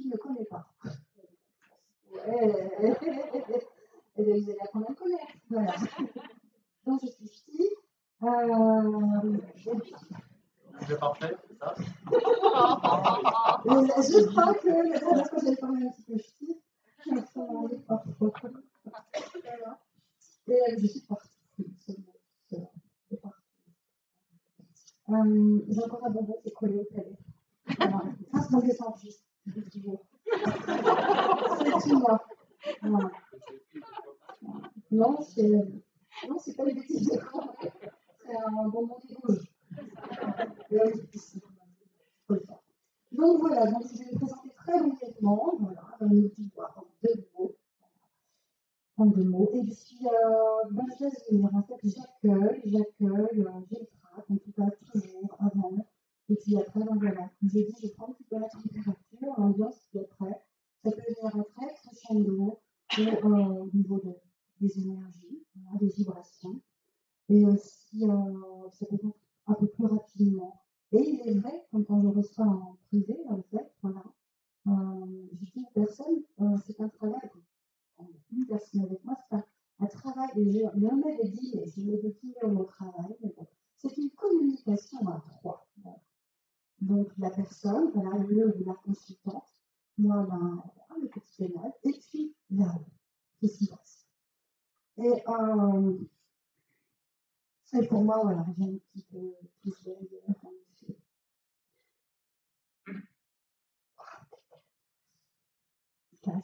qui ne connaît pas. Ouais. Et bien, vous allez apprendre à me connaître. Voilà. Donc, je suis ch'ti. C'est parfait, c'est ça. Je crois que la dernière fois, j'avais parlé un petit peu ch'ti. Je me suis demandé parfois. Et je suis partie. C'est parti. J'ai encore un bonbon qui est collé au palais. Voilà. Ça, c'est mon dessin juste. C'est tout moi. Voilà. Non, c'est pas les bêtises de con. C'est un bonbon qui bouge. Donc voilà, donc je vais me présenter très brièvement, voilà, une petite voix en deux mots. Et puis, je laisse venir, en fait, j'accueille, j'ai le trac, en tout cas toujours avant. Et puis après, donc voilà, j'ai dit, je prends un petit peu la température, l'ambiance, puis après, ça peut venir très crescendo au niveau des énergies, voilà, des vibrations. Et aussi, ça peut être un peu plus rapidement. Et il est vrai, quand je reçois en privé, en fait, voilà, je dis aux personnes, c'est un travail. Une personne avec moi, c'est un travail. Et il en avait dit, et je l'ai décliné au travail, mais bon, c'est une communication à trois. Voilà. Donc, la personne, voilà, le ou la consultante, moi, le petit pénal, et puis là-haut, qu'est-ce qui se passe. Et pour moi, voilà, j'ai un petit peu plus derrière, en effet.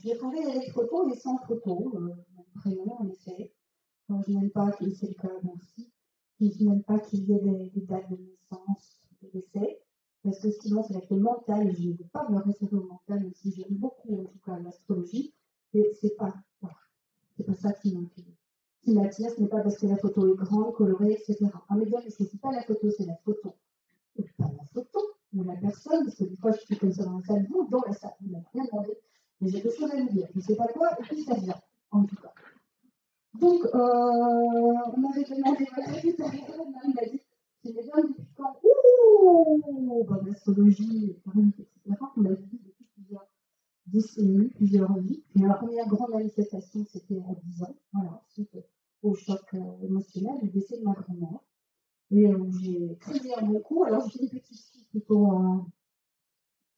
Je vais travailler avec photo et sans photo, mon prénom, en effet. Donc, je n'aime pas qu'il c'est le cas, merci. Et je n'aime pas qu'il y ait des dates de naissance, de décès, parce que sinon, c'est avec le mental, et je ne veux pas me référer au mental, même si j'aime beaucoup, en tout cas, l'astrologie, et c'est pas ça qui m'attire, ce n'est pas parce que la photo est grande, colorée, etc. Ah, mais bien, parce que c'est pas la photo, c'est la photo. Et pas la photo, ou la personne, parce que des fois, je suis comme ça dans la salle, vous, dans la salle, vous m'avez rien demandé, mais j'ai quelque chose à vous dire, je ne sais pas quoi, et puis ça vient, en tout cas. Donc, on m'avait demandé votre avis derrière, il m'a dit, j'aimais bien depuis quand, l'astrologie, etc., on l'a vu depuis plusieurs décennies, plusieurs vies. Et la première grande manifestation, c'était à 10 ans, voilà, suite au choc émotionnel, le décès de ma grand-mère. Et où j'ai crié un bon coup. Alors, j'ai une petite fille plutôt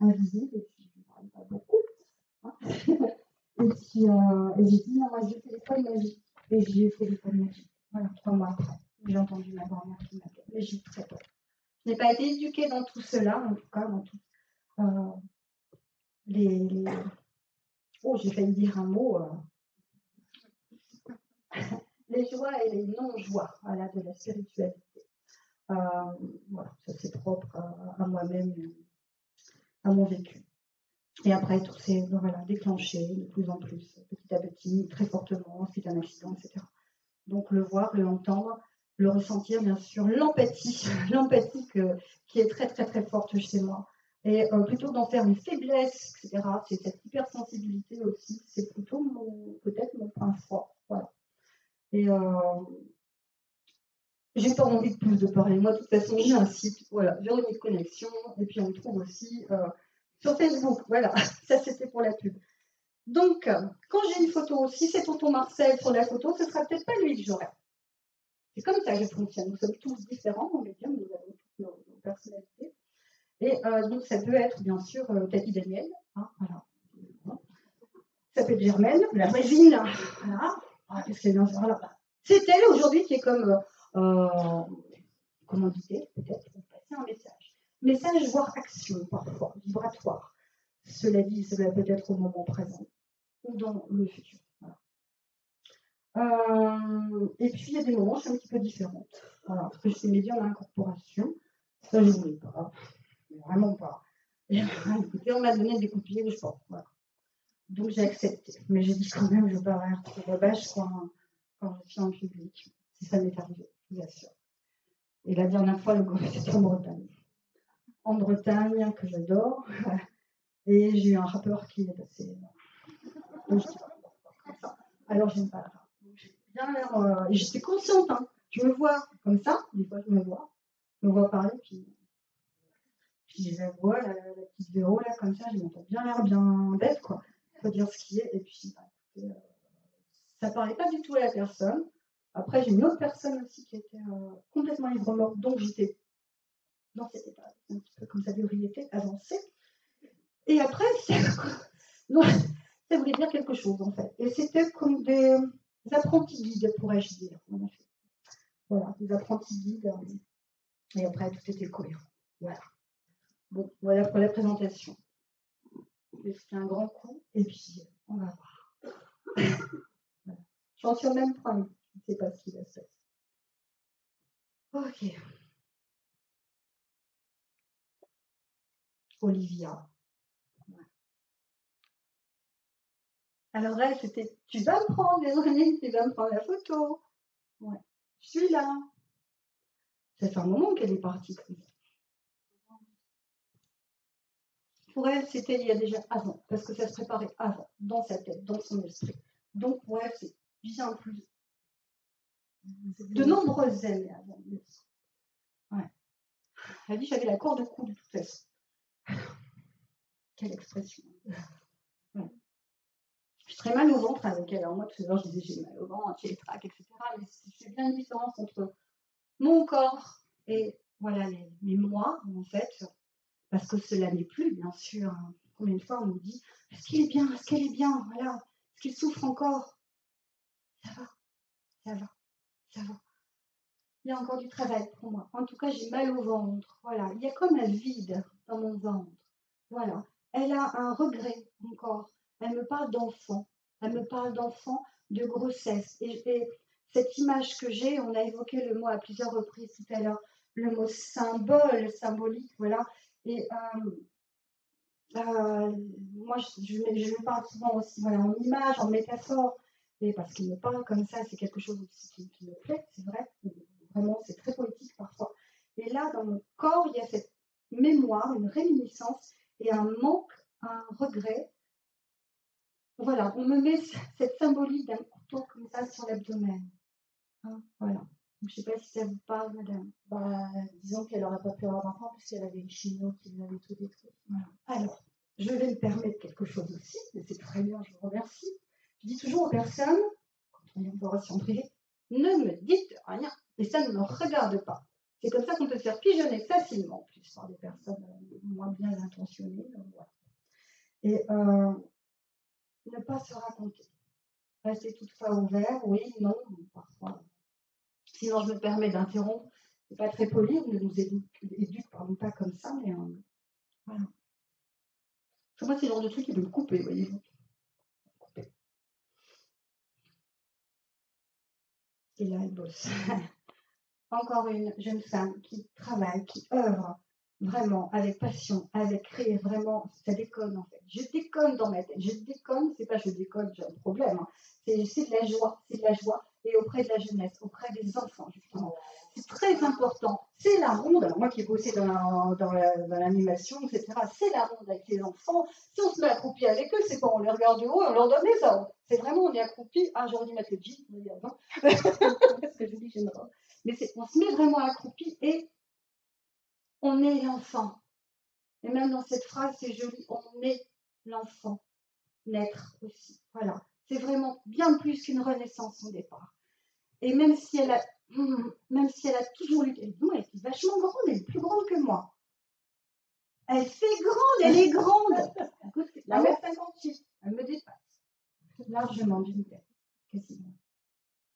invisible, et puis je ne parle pas beaucoup. Hein. Et puis, j'ai dit, non, moi, je téléphone magique. Et j'ai eu téléphone magique. Voilà, 3 mois après. J'ai entendu ma grand-mère qui m'appelle. Mais j'ai eu très peur. Je n'ai pas été éduquée dans tout cela, en tout cas, dans tout. Oh, j'ai failli dire un mot. Les joies et les non-joies, voilà, de la spiritualité. Voilà, ça c'est propre à moi-même, à mon vécu. Et après, tout s'est déclenché de plus en plus, petit à petit, très fortement, suite à un accident, etc. Donc le voir, l'entendre, le ressentir, bien sûr, l'empathie qui est très, très, très forte chez moi. Et plutôt d'en faire une faiblesse, etc., c'est cette hypersensibilité aussi, c'est plutôt peut-être mon point fort. Voilà. Et j'ai pas envie de plus de parler. Moi, de toute façon, j'ai un site, voilà, Véronique Connexion, et puis on me trouve aussi sur Facebook. Voilà, ça c'était pour la pub. Donc, quand j'ai une photo, si c'est tonton Marcel sur la photo, ce sera peut-être pas lui que j'aurai. C'est comme ça que je fonctionne. Nous sommes tous différents, on est bien, nous avons toutes nos personnalités. Et donc, ça peut être, bien sûr, Tati Daniel. Hein, voilà. Ça peut être Germaine, la voisine. Voilà. Ah, qu'est-ce qu'elle vient de faire là ? C'est elle aujourd'hui qui est comme commandité, peut-être, pour passer un message. Message, voire action, parfois, vibratoire. Cela dit, cela peut être au moment présent ou dans le futur. Voilà. Et puis, il y a des moments, je suis un petit peu différente. Voilà, parce que je suis médium à l'incorporation. Ça, je ne voulais pas. Vraiment pas. Et, écoutez, on m'a donné des coups de pied, je pense. Voilà. Donc, j'ai accepté. Mais j'ai dit quand même, je ne veux pas avoir un petit rebâche quand je suis en public. Si ça m'est arrivé, je vous assure. Et la dernière fois, c'était en Bretagne. En Bretagne, que j'adore. Et j'ai eu un rappeur qui est passé. Alors, j'aime pas le rap. Et j'étais consciente. Hein. Je me vois comme ça. Des fois, je me vois parler. Puis, puis je les vois, la petite Véro, là, comme ça, je m'entends bien l'air bien bête, quoi. Faut dire ce qui est. Et puis, bah, écoutez, ça parlait pas du tout à la personne. Après, j'ai une autre personne aussi qui était complètement ivre-morte, donc j'étais dans cet état, un petit peu comme ça, d'ébriété avancée. Et après, donc, ça voulait dire quelque chose, en fait. Et c'était comme des apprentis guides, pourrais-je dire. En effet. Voilà, des apprentis guides. Et après, tout était cohérent. Voilà. Bon, voilà pour la présentation. C'était un grand coup, et puis on va voir. Voilà. J'en suis au même point. Je ne sais pas ce qui va se passer. Ok. Olivia. Ouais. Alors elle, c'était tu vas me prendre les oreilles, tu vas me prendre la photo. Ouais. Je suis là. Ça fait un moment qu'elle est partie comme ça. Pour elle, c'était il y a déjà avant, parce que ça se préparait avant, dans sa tête, dans son esprit. Donc pour elle, c'est bien plus. De nombreuses années avant. Ouais. Elle dit j'avais la corde au cou de toute façon. Quelle expression. Ouais. Je suis très mal au ventre avec elle. Alors moi, tout à l'heure, je disais j'ai mal au ventre, j'ai le trac, etc. Mais c'est bien une différence entre mon corps et voilà, les moi, en fait. Parce que cela n'est plus, bien sûr. Combien de fois on nous dit est-ce qu'il est bien, est-ce qu'elle est bien, voilà, est-ce qu'il souffre encore? Ça va, ça va, ça va. Il y a encore du travail pour moi. En tout cas, j'ai mal au ventre. Voilà, il y a comme un vide dans mon ventre. Voilà. Elle a un regret encore. Elle me parle d'enfant. Elle me parle d'enfant, de grossesse. Et cette image que j'ai, on a évoqué le mot à plusieurs reprises tout à l'heure, le mot symbole, symbolique, voilà. Et moi, je parle souvent aussi voilà, en image, en métaphore, et parce qu'il me parle comme ça, c'est quelque chose aussi qui me plaît, c'est vrai. Vraiment, c'est très poétique parfois. Et là, dans mon corps, il y a cette mémoire, une réminiscence et un manque, un regret. Voilà, on me met cette symbolique d'un couteau comme ça sur l'abdomen. Hein, voilà. Je ne sais pas si ça vous parle, madame. Bah, disons qu'elle n'aurait pas pu avoir d'enfant puisqu'elle avait une chimio qui l'avait tout détruit. Voilà. Alors, je vais me permettre quelque chose aussi, mais c'est très bien, je vous remercie. Je dis toujours aux personnes, quand on est en formation privée, ne me dites rien, et ça ne me regarde pas. C'est comme ça qu'on peut se faire pigeonner facilement, en plus, par des personnes moins bien intentionnées. Voilà. Et ne pas se raconter. Rester toutefois ouvert, oui, non, parfois. Sinon, je me permets d'interrompre. C'est pas très poli, on ne nous éduque pas comme ça, mais voilà. Moi, c'est le genre de truc qui peut me couper, voyez-vous. Et là, elle bosse. Encore une jeune femme qui travaille, qui œuvre vraiment avec passion, avec créer vraiment, ça déconne en fait. Je déconne dans ma tête, je déconne, c'est pas je déconne, j'ai un problème, hein. C'est de la joie, c'est de la joie, et auprès de la jeunesse, auprès des enfants justement. C'est très important, c'est la ronde, alors moi qui ai bossé dans l'animation, etc., c'est la ronde avec les enfants. Si on se met accroupi avec eux, c'est pas on les regarde de haut et on leur donne les ordres. C'est vraiment on est accroupi, ah j'aurais dû mettre le jean, regarde, hein. Parce que je dis que j'ai une robe. Mais on se met vraiment accroupi et on est l'enfant. Et même dans cette phrase, c'est joli, on est l'enfant, naître aussi. Voilà. C'est vraiment bien plus qu'une renaissance au départ. Et même si elle a toujours lu, elle est vachement grande, elle est plus grande que moi. Elle fait grande, elle est grande. Écoute, la mètre 58, elle me dépasse. Largement d'une tête, quasiment.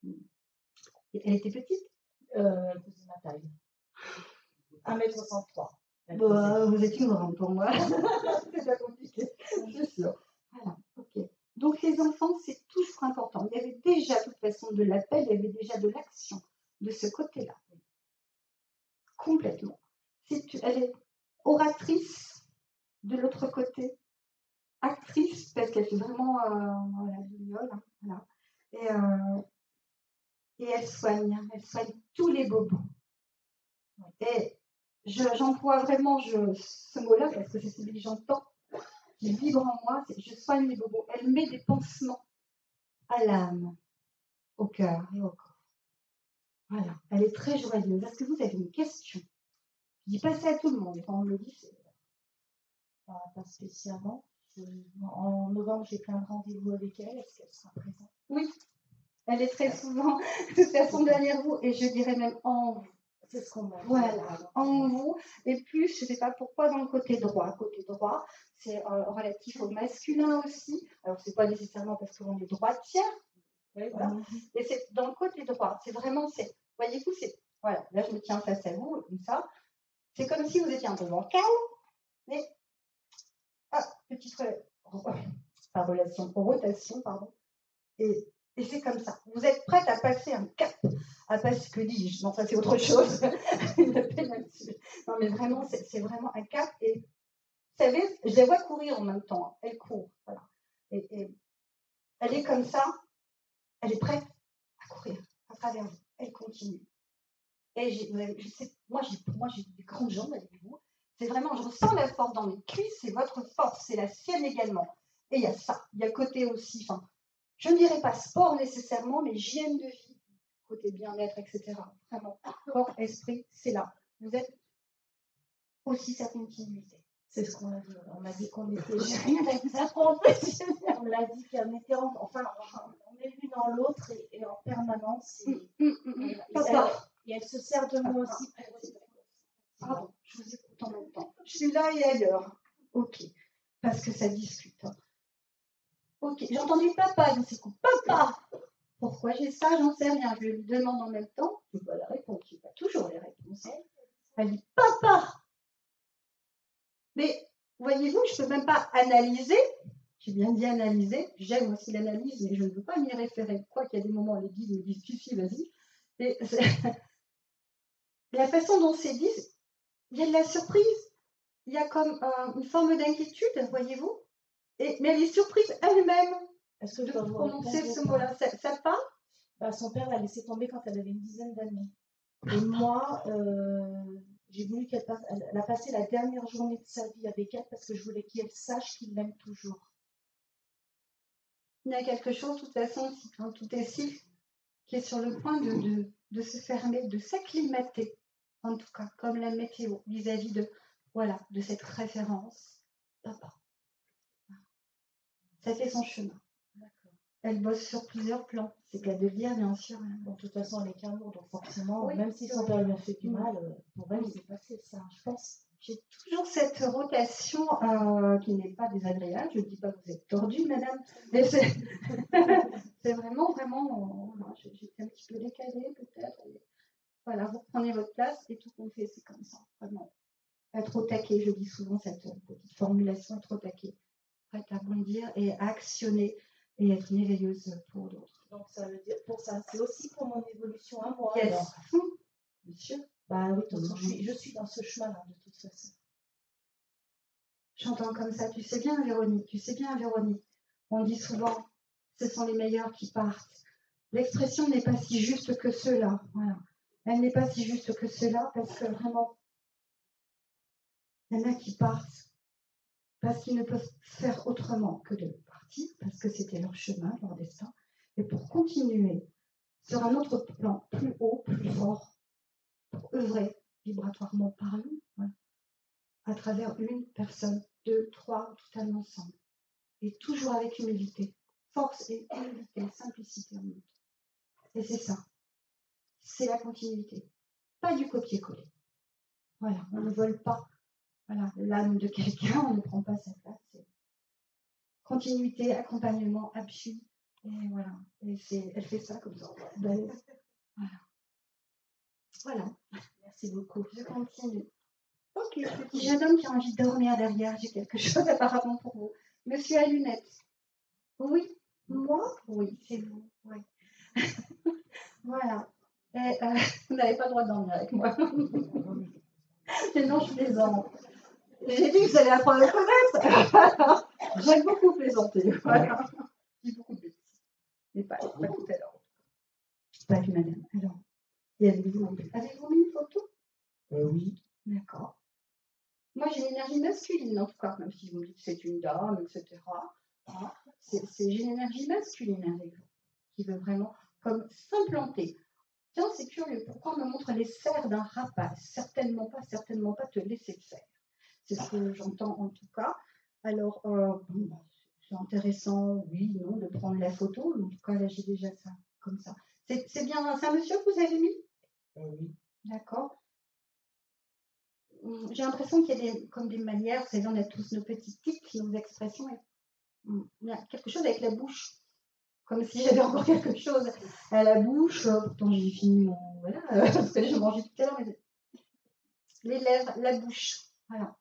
Elle était petite? Elle faisait ma taille. 1m63. Vous êtes une grande pour moi. C'est pas compliqué, c'est sûr. Voilà, ok. Donc les enfants, c'est toujours important. Il y avait déjà, de toute façon, de l'appel, il y avait déjà de l'action de ce côté-là. Complètement. Elle est oratrice de l'autre côté, actrice, parce qu'elle fait vraiment du viol. Hein, voilà. Et elle soigne tous les bobos. Et j'emploie vraiment ce mot-là parce que c'est celui que j'entends, qui vibre en moi, c'est je soigne les bobos. Elle met des pansements à l'âme, au cœur et au corps. Voilà, elle est très joyeuse. Est-ce que vous avez une question? Je dis pas ça à tout le monde, quand on me le dit, pas spécialement. En novembre, j'ai plein de rendez-vous avec elle. Est-ce qu'elle sera présente? Oui, elle est très souvent, de toute façon, derrière vous, et je dirais même en vous. C'est ce qu'on m'a dit. Voilà, en vous. Et plus, je ne sais pas pourquoi, dans le côté droit. Côté droit, c'est relatif au masculin aussi. Alors, ce n'est pas nécessairement parce qu'on est droitière. Oui, voilà. Et c'est dans le côté droit. C'est vraiment, voyez-vous, voilà, là, je me tiens face à vous, comme ça. C'est comme si vous étiez un peu bancal, mais, petite rotation, pardon. Et c'est comme ça. Vous êtes prête à passer un cap, à passer, que dis-je? Non, ça c'est autre chose. Non, mais vraiment, c'est vraiment un cap. Et vous savez, je la vois courir en même temps. Elle court, voilà. Et elle est comme ça. Elle est prête à courir à travers vous. Elle continue. Et moi, j'ai des grandes jambes avec vous. C'est vraiment, je ressens la force dans mes cuisses. C'est votre force, c'est la sienne également. Et il y a ça. Il y a le côté aussi. Je ne dirais pas sport nécessairement, mais hygiène de vie, côté bien-être, etc. Vraiment, corps, esprit, c'est là. Vous êtes aussi sa continuité. C'est ce qu'on a dit. On m'a dit qu'on était. J'ai rien à vous apprendre. On l'a dit qu'on était enfin, on est l'une dans l'autre et en permanence. Et elle se sert de moi aussi pour. Pardon, je vous écoute en même temps. Je suis là et ailleurs. Ok, parce que ça discute. Ok, j'ai entendu papa, je s'écoute. Papa! Pourquoi j'ai ça? J'en sais rien. Je lui demande en même temps. Je n'ai pas la réponse. Je n'ai pas toujours les réponses. Elle dit papa! Mais voyez-vous, je ne peux même pas analyser. J'ai bien dit analyser. J'aime aussi l'analyse, mais je ne veux pas m'y référer. Quoi qu'il y a des moments où les guides me disent si, vas-y. Et la façon dont c'est dit, il y a de la surprise. Il y a comme une forme d'inquiétude, voyez-vous. Mais elle est surprise elle-même. Est-ce que je dois prononcer ce mot-là? Ça parle? Son père l'a laissé tomber quand elle avait une dizaine d'années. Et moi, j'ai voulu qu'elle passe. Elle a passé la dernière journée de sa vie avec elle parce que je voulais qu'elle sache qu'il l'aime toujours. Il y a quelque chose, de toute façon, tout est cycle, qui est sur le point de se fermer, de s'acclimater, en tout cas, comme la météo, vis-à-vis de cette référence. Papa. Ça fait son chemin. Elle bosse sur plusieurs plans. C'est qu'à de le dire, bien sûr. Bon, de toute façon, elle est qu'un lourd, donc forcément, même si son père lui a fait du mal, pour elle, c'est passé ça, je pense. J'ai toujours cette rotation qui n'est pas désagréable. Je ne dis pas que vous êtes tordue, madame, mais c'est vraiment, j'étais un petit peu décalée, peut-être. Voilà, vous prenez votre place et tout qu'on fait, c'est comme ça. Vraiment. Être au taquet, je dis souvent cette petite formulation, être au taquet. Prête à bondir et à actionner et être merveilleuse pour d'autres. Donc ça veut dire pour ça, c'est aussi pour mon évolution à moi. Yes. Monsieur. Bah oui, de toute façon, je suis dans ce chemin-là, de toute façon. J'entends comme ça, tu sais bien, Véronique. On dit souvent, ce sont les meilleurs qui partent. L'expression n'est pas si juste que cela. Voilà. Elle n'est pas si juste que cela parce que vraiment, il y en a qui partent parce qu'ils ne peuvent faire autrement que de partir, parce que c'était leur chemin, leur destin, et pour continuer sur un autre plan, plus haut, plus fort, pour œuvrer vibratoirement parlant, à travers une personne, deux, trois, tout un ensemble, et toujours avec humilité, force et humilité, simplicité en même temps. Et c'est ça, c'est la continuité, pas du copier-coller. Voilà, on ne vole pas l'âme de quelqu'un, on ne prend pas sa place. Continuité, accompagnement, appui, et voilà. Et elle fait ça comme ça. Voilà. Merci beaucoup. Je continue. Ok, petit jeune homme qui a envie de dormir derrière, j'ai quelque chose apparemment pour vous. Monsieur à lunettes. Oui. Moi? Oui, c'est vous. Oui. Voilà. Et, vous n'avez pas le droit de dormir avec moi. Mais non, je plaisante. J'ai dit que vous allez apprendre à le connaître. J'aime beaucoup plaisanter. Voilà. J'ai beaucoup de bêtises. Mais pas tout à l'heure. Pas vu, madame. Alors, et avez-vous mis une photo? Oui. D'accord. Moi, j'ai une énergie masculine, en tout cas, même si vous me dites que c'est une dame, etc. J'ai une énergie masculine avec vous, qui veut vraiment comme s'implanter. Tiens, c'est curieux. Pourquoi on me montre les serres d'un rapace? Certainement pas te laisser faire. C'est ce que j'entends en tout cas. Alors, c'est intéressant, oui, non, de prendre la photo. En tout cas, là, j'ai déjà ça comme ça. C'est bien, c'est un monsieur que vous avez mis? Oui. D'accord. J'ai l'impression qu'il y a comme des manières, vous savez, on a tous nos petits tics, nos expressions. Il y a quelque chose avec la bouche. Comme si j'avais encore quelque chose à la bouche. Pourtant, j'ai fini mon. Voilà, parce que je mangeais tout à l'heure. Mais... Les lèvres, la bouche. Voilà.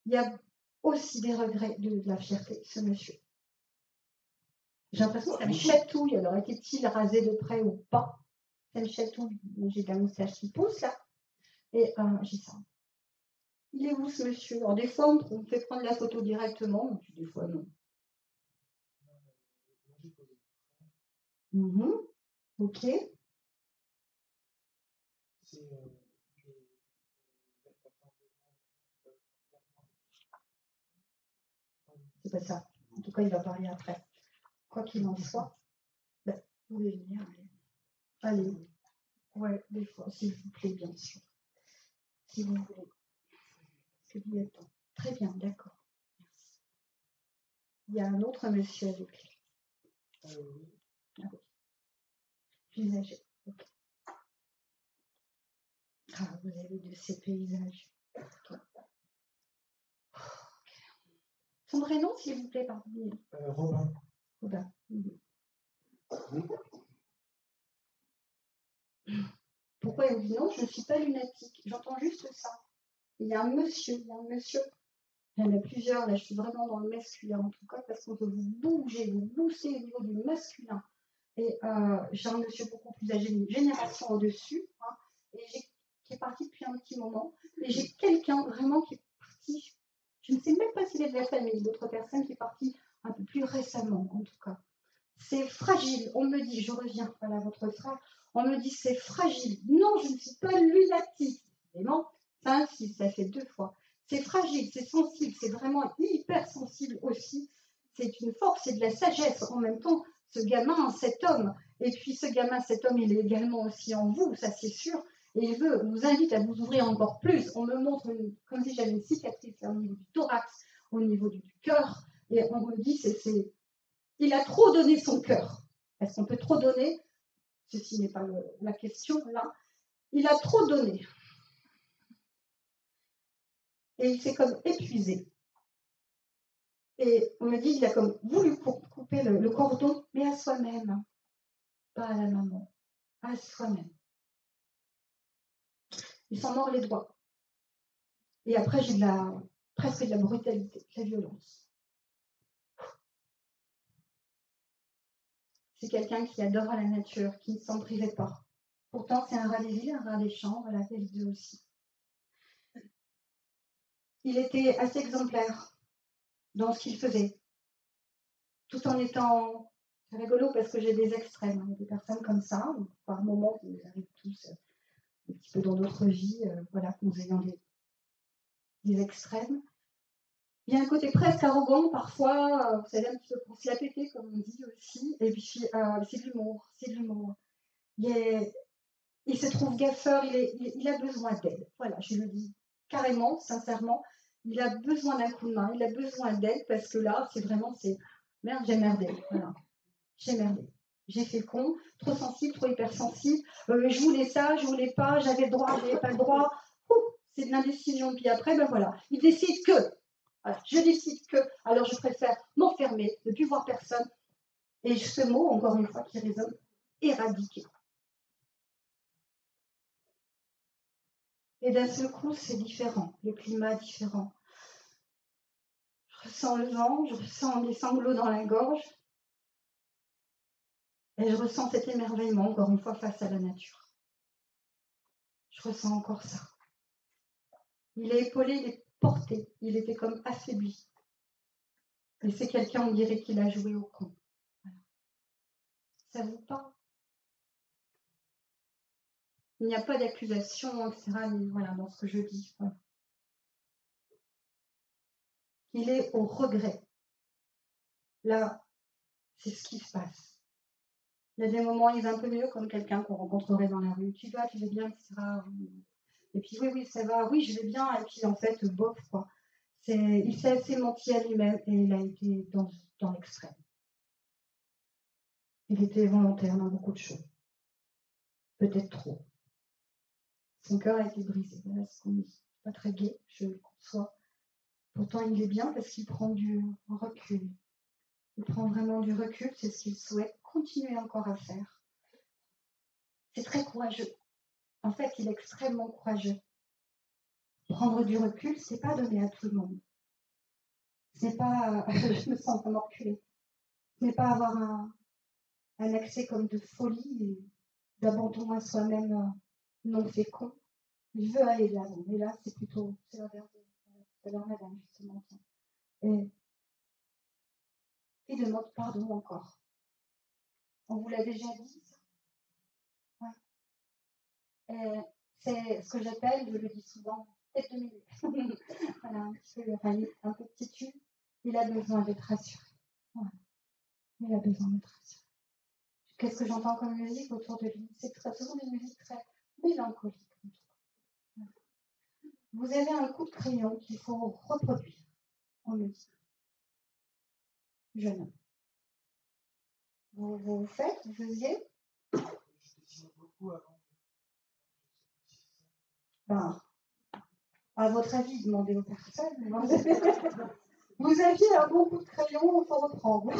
Il y a aussi des regrets de la fierté, ce monsieur. J'ai l'impression que ça me chatouille. Alors, était-il rasé de près ou pas? Ça me chatouille. J'ai de la moustache qui pousse là. Et j'ai ça. Il est où ce monsieur? Alors, des fois, on fait prendre la photo directement, puis des fois, non. Ok. C'est pas ça. En tout cas, il va parler après. Quoi qu'il en soit, vous pouvez venir. Allez. Ouais, des fois, s'il vous plaît, bien sûr. Si vous voulez. C'est bien le temps. Très bien, d'accord. Merci. Il y a un autre monsieur avec lui. Ah oui. Plus âgé. Okay. Ah, vous avez de ces paysages. Okay. Son prénom, s'il vous plaît, pardon. Robin. Robin. Pourquoi il me dit non, je ne suis pas lunatique. J'entends juste ça. Il y a un monsieur, il y en a plusieurs, là je suis vraiment dans le masculin en tout cas, parce qu'on peut vous bouger, vous booster au niveau du masculin. Et j'ai un monsieur beaucoup plus âgé, une génération au-dessus, hein, qui est parti depuis un petit moment. Et j'ai quelqu'un vraiment qui est parti, je ne sais même pas s'il est de la famille, d'autres personnes qui est parti un peu plus récemment en tout cas. C'est fragile, on me dit, je reviens, voilà votre frère, on me dit c'est fragile. Non, je ne suis pas lunatique. Évidemment, ça insiste, ça fait 2 fois. C'est fragile, c'est sensible, c'est vraiment hyper sensible aussi. C'est une force, c'est de la sagesse. En même temps, ce gamin, cet homme, et puis ce gamin, cet homme, il est également aussi en vous, ça c'est sûr. Et il vous invite à vous ouvrir encore plus. On me montre comme si j'avais une cicatrice là, au niveau du thorax, au niveau du cœur. Et on me dit, il a trop donné son cœur. Est-ce qu'on peut trop donner? Ceci n'est pas la question là. Il a trop donné. Et il s'est comme épuisé. Et on me dit qu'il a comme voulu couper le cordon, mais à soi-même. Pas à la maman. À soi-même. Il s'en mord les doigts. Et après, j'ai presque de la brutalité, de la violence. C'est quelqu'un qui adore la nature, qui ne s'en privait pas. Pourtant, c'est un rat des villes, un rat des champs, voilà, les deux aussi. Il était assez exemplaire dans ce qu'il faisait, tout en étant rigolo parce que j'ai des extrêmes. Il y a des personnes comme ça, par moments, qui nous arrivent tous un petit peu dans notre vie, voilà, nous ayant des extrêmes. Il y a un côté presque arrogant parfois, vous savez, un petit peu pour se la péter, comme on dit aussi, et puis c'est de l'humour, c'est de l'humour. Il se trouve gaffeur, il a besoin d'aide, voilà, je le dis carrément, sincèrement, il a besoin d'un coup de main, il a besoin d'aide, parce que là, merde, j'ai merdé, voilà, j'ai merdé. J'ai fait le con, trop sensible, trop hypersensible, je voulais ça, je voulais pas, j'avais le droit, j'avais pas le droit, c'est de l'indécision, puis après, ben voilà, il décide que. Alors, je décide que, alors je préfère m'enfermer, ne plus voir personne. Et ce mot, encore une fois, qui résonne, éradiquer. Et d'un seul coup, c'est différent, le climat est différent. Je ressens le vent, je ressens des sanglots dans la gorge. Et je ressens cet émerveillement, encore une fois, face à la nature. Je ressens encore ça. Il est épaulé, il est porté, il était comme affaibli. Et c'est quelqu'un, on dirait qu'il a joué au con. Voilà. Ça vous parle? Il n'y a pas d'accusation, etc. Voilà, dans ce que je dis. Voilà. Il est au regret. Là, c'est ce qui se passe. Il y a des moments, il va un peu mieux, comme quelqu'un qu'on rencontrerait dans la rue. Tu vas bien, etc. Et puis, oui, ça va, oui, je vais bien. Et puis, en fait, bof, quoi. Il s'est assez menti à lui-même et il a été dans l'extrême. Il était volontaire dans beaucoup de choses. Peut-être trop. Son cœur a été brisé. Voilà ce qu'on dit. Pas très gai, je le conçois. Pourtant, il est bien parce qu'il prend du recul. Il prend vraiment du recul, c'est ce qu'il souhaite continuer encore à faire. C'est très courageux. En fait, il est extrêmement courageux. Prendre du recul, c'est pas donné à tout le monde. Ce n'est pas, je me sens comme reculée. Ce n'est pas avoir un accès comme de folie et d'abandon à soi-même non fécond. Il veut aller de l'avant. Mais là, c'est l'inverse de la madame, justement. Et il demande pardon encore. On vous l'a déjà dit, ça? Ouais. C'est ce que j'appelle, je le dis souvent, tête de minute. Voilà, un peu têtu. Il a besoin d'être rassuré. Ouais. Il a besoin d'être rassuré. Qu'est-ce que j'entends comme musique autour de lui? C'est souvent des musiques très mélancoliques. Vous avez un coup de crayon qu'il faut reproduire, on me dit. Jeune homme. Vous faites, vous faisiez? Je dessinais beaucoup avant. Ben, à votre avis, demandez aux personnes. Vous aviez un bon coup de crayon, il faut reprendre.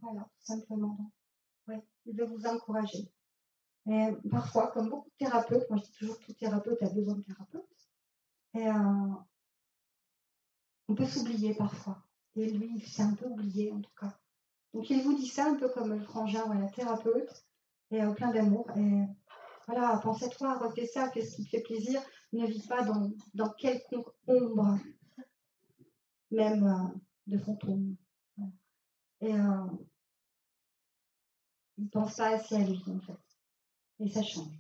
Voilà, tout simplement. Oui, il veut vous encourager. Et parfois, comme beaucoup de thérapeutes, moi je dis toujours que tout thérapeute a besoin de thérapeute. Et on peut s'oublier parfois. Et lui, il s'est un peu oublié en tout cas. Donc il vous dit ça un peu comme le frangin, voilà, thérapeute, et plein d'amour. Et voilà, pense à toi, refais ça, fais ce qui te fait plaisir. Ne vis pas dans quelconque ombre, même de fantôme. Et il ne pense pas assez à lui, en fait. Et ça change.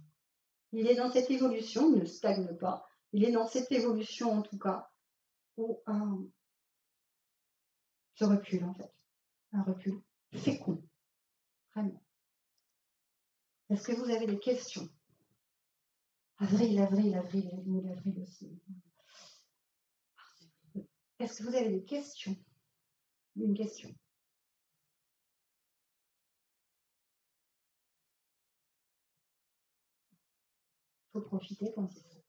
Il est dans cette évolution, il ne stagne pas. Il est dans cette évolution, en tout cas, où ce recul, en fait. Un recul fécond. Vraiment. Est-ce que vous avez des questions? Avril, le mot d'avril aussi. Est-ce que vous avez des questions? Une question. Il faut profiter quand c'est ça.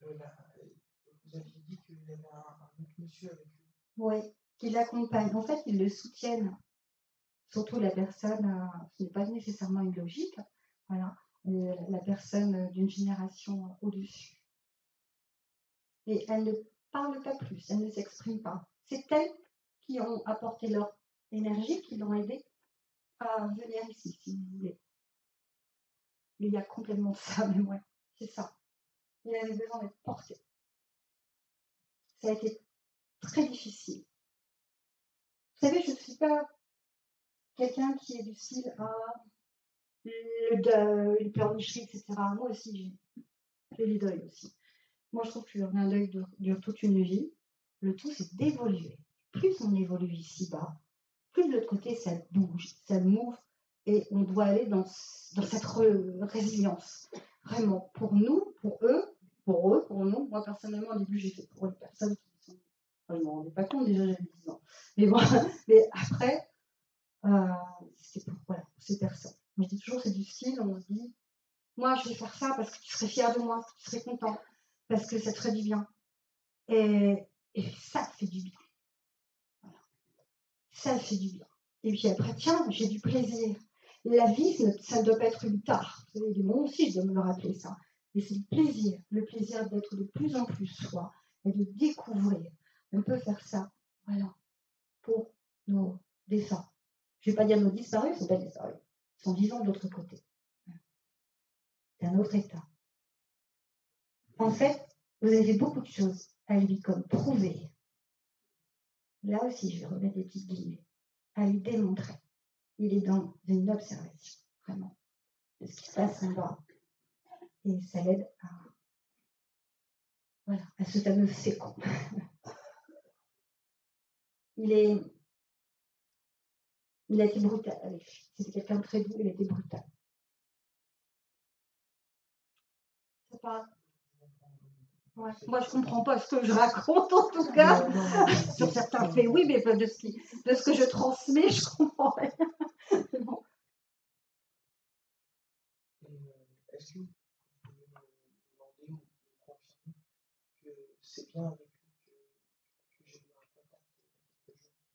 Vous aviez dit qu'il y avait un autre monsieur avec lui. Oui, qui l'accompagne. En fait, ils le soutiennent. Surtout la personne, ce n'est pas nécessairement une logique, voilà, la personne d'une génération au-dessus. Et elle ne parle pas plus, elle ne s'exprime pas. C'est elles qui ont apporté leur énergie, qui l'ont aidé à venir ici, si vous voulez. Il y a complètement ça, mais ouais, c'est ça. Il avait besoin d'être porté. Ça a été très difficile. Vous savez, je ne suis pas quelqu'un qui est du style à le deuil, le pleurnicherie, etc. Moi aussi, j'ai les deuils aussi. Moi, je trouve qu'un deuil dure toute une vie. Le tout, c'est d'évoluer. Plus on évolue ici-bas, plus de l'autre côté, ça bouge, ça move, et on doit aller dans cette résilience. Vraiment, pour nous, pour eux, pour nous. Moi, personnellement, au début, j'ai fait pour les personnes qui sont... Enfin, je ne me rendais pas compte, déjà, j'avais 10 ans. Mais bon, mais après, c'est pour ces personnes. Moi, je dis toujours, c'est du style, on se dit, moi, je vais faire ça parce que tu serais fier de moi, tu serais content, parce que ça te ferait du bien. Et ça fait du bien. Voilà. Ça fait du bien. Et puis après, tiens, j'ai du plaisir. La vie, ça ne doit pas être une tare. Vous savez, moi aussi, je dois me le rappeler ça. Mais c'est le plaisir d'être de plus en plus soi et de découvrir. On peut faire ça, voilà, pour nos défunts. Je ne vais pas dire nos disparus, ils ne sont pas disparus. Ils sont vivants de l'autre côté. C'est un autre état. En fait, vous avez beaucoup de choses à lui comme prouver. Là aussi, je vais remettre des petites guillemets. À lui démontrer. Il est dans une observation, vraiment, de ce qui se passe en bas. Et ça l'aide à ce fameux fécond. Il a été brutal avec lui. C'était quelqu'un de très doux, il a été brutal. Ça parle. Ouais. Moi, je comprends pas ce que je raconte, en tout cas. Sur certains faits, oui, mais de ce que je transmets, je comprends rien. Bon. Est-ce que vous pouvez me demander ou me confirmer que c'est bien avec lui que j'ai eu un contact il y a quelques jours?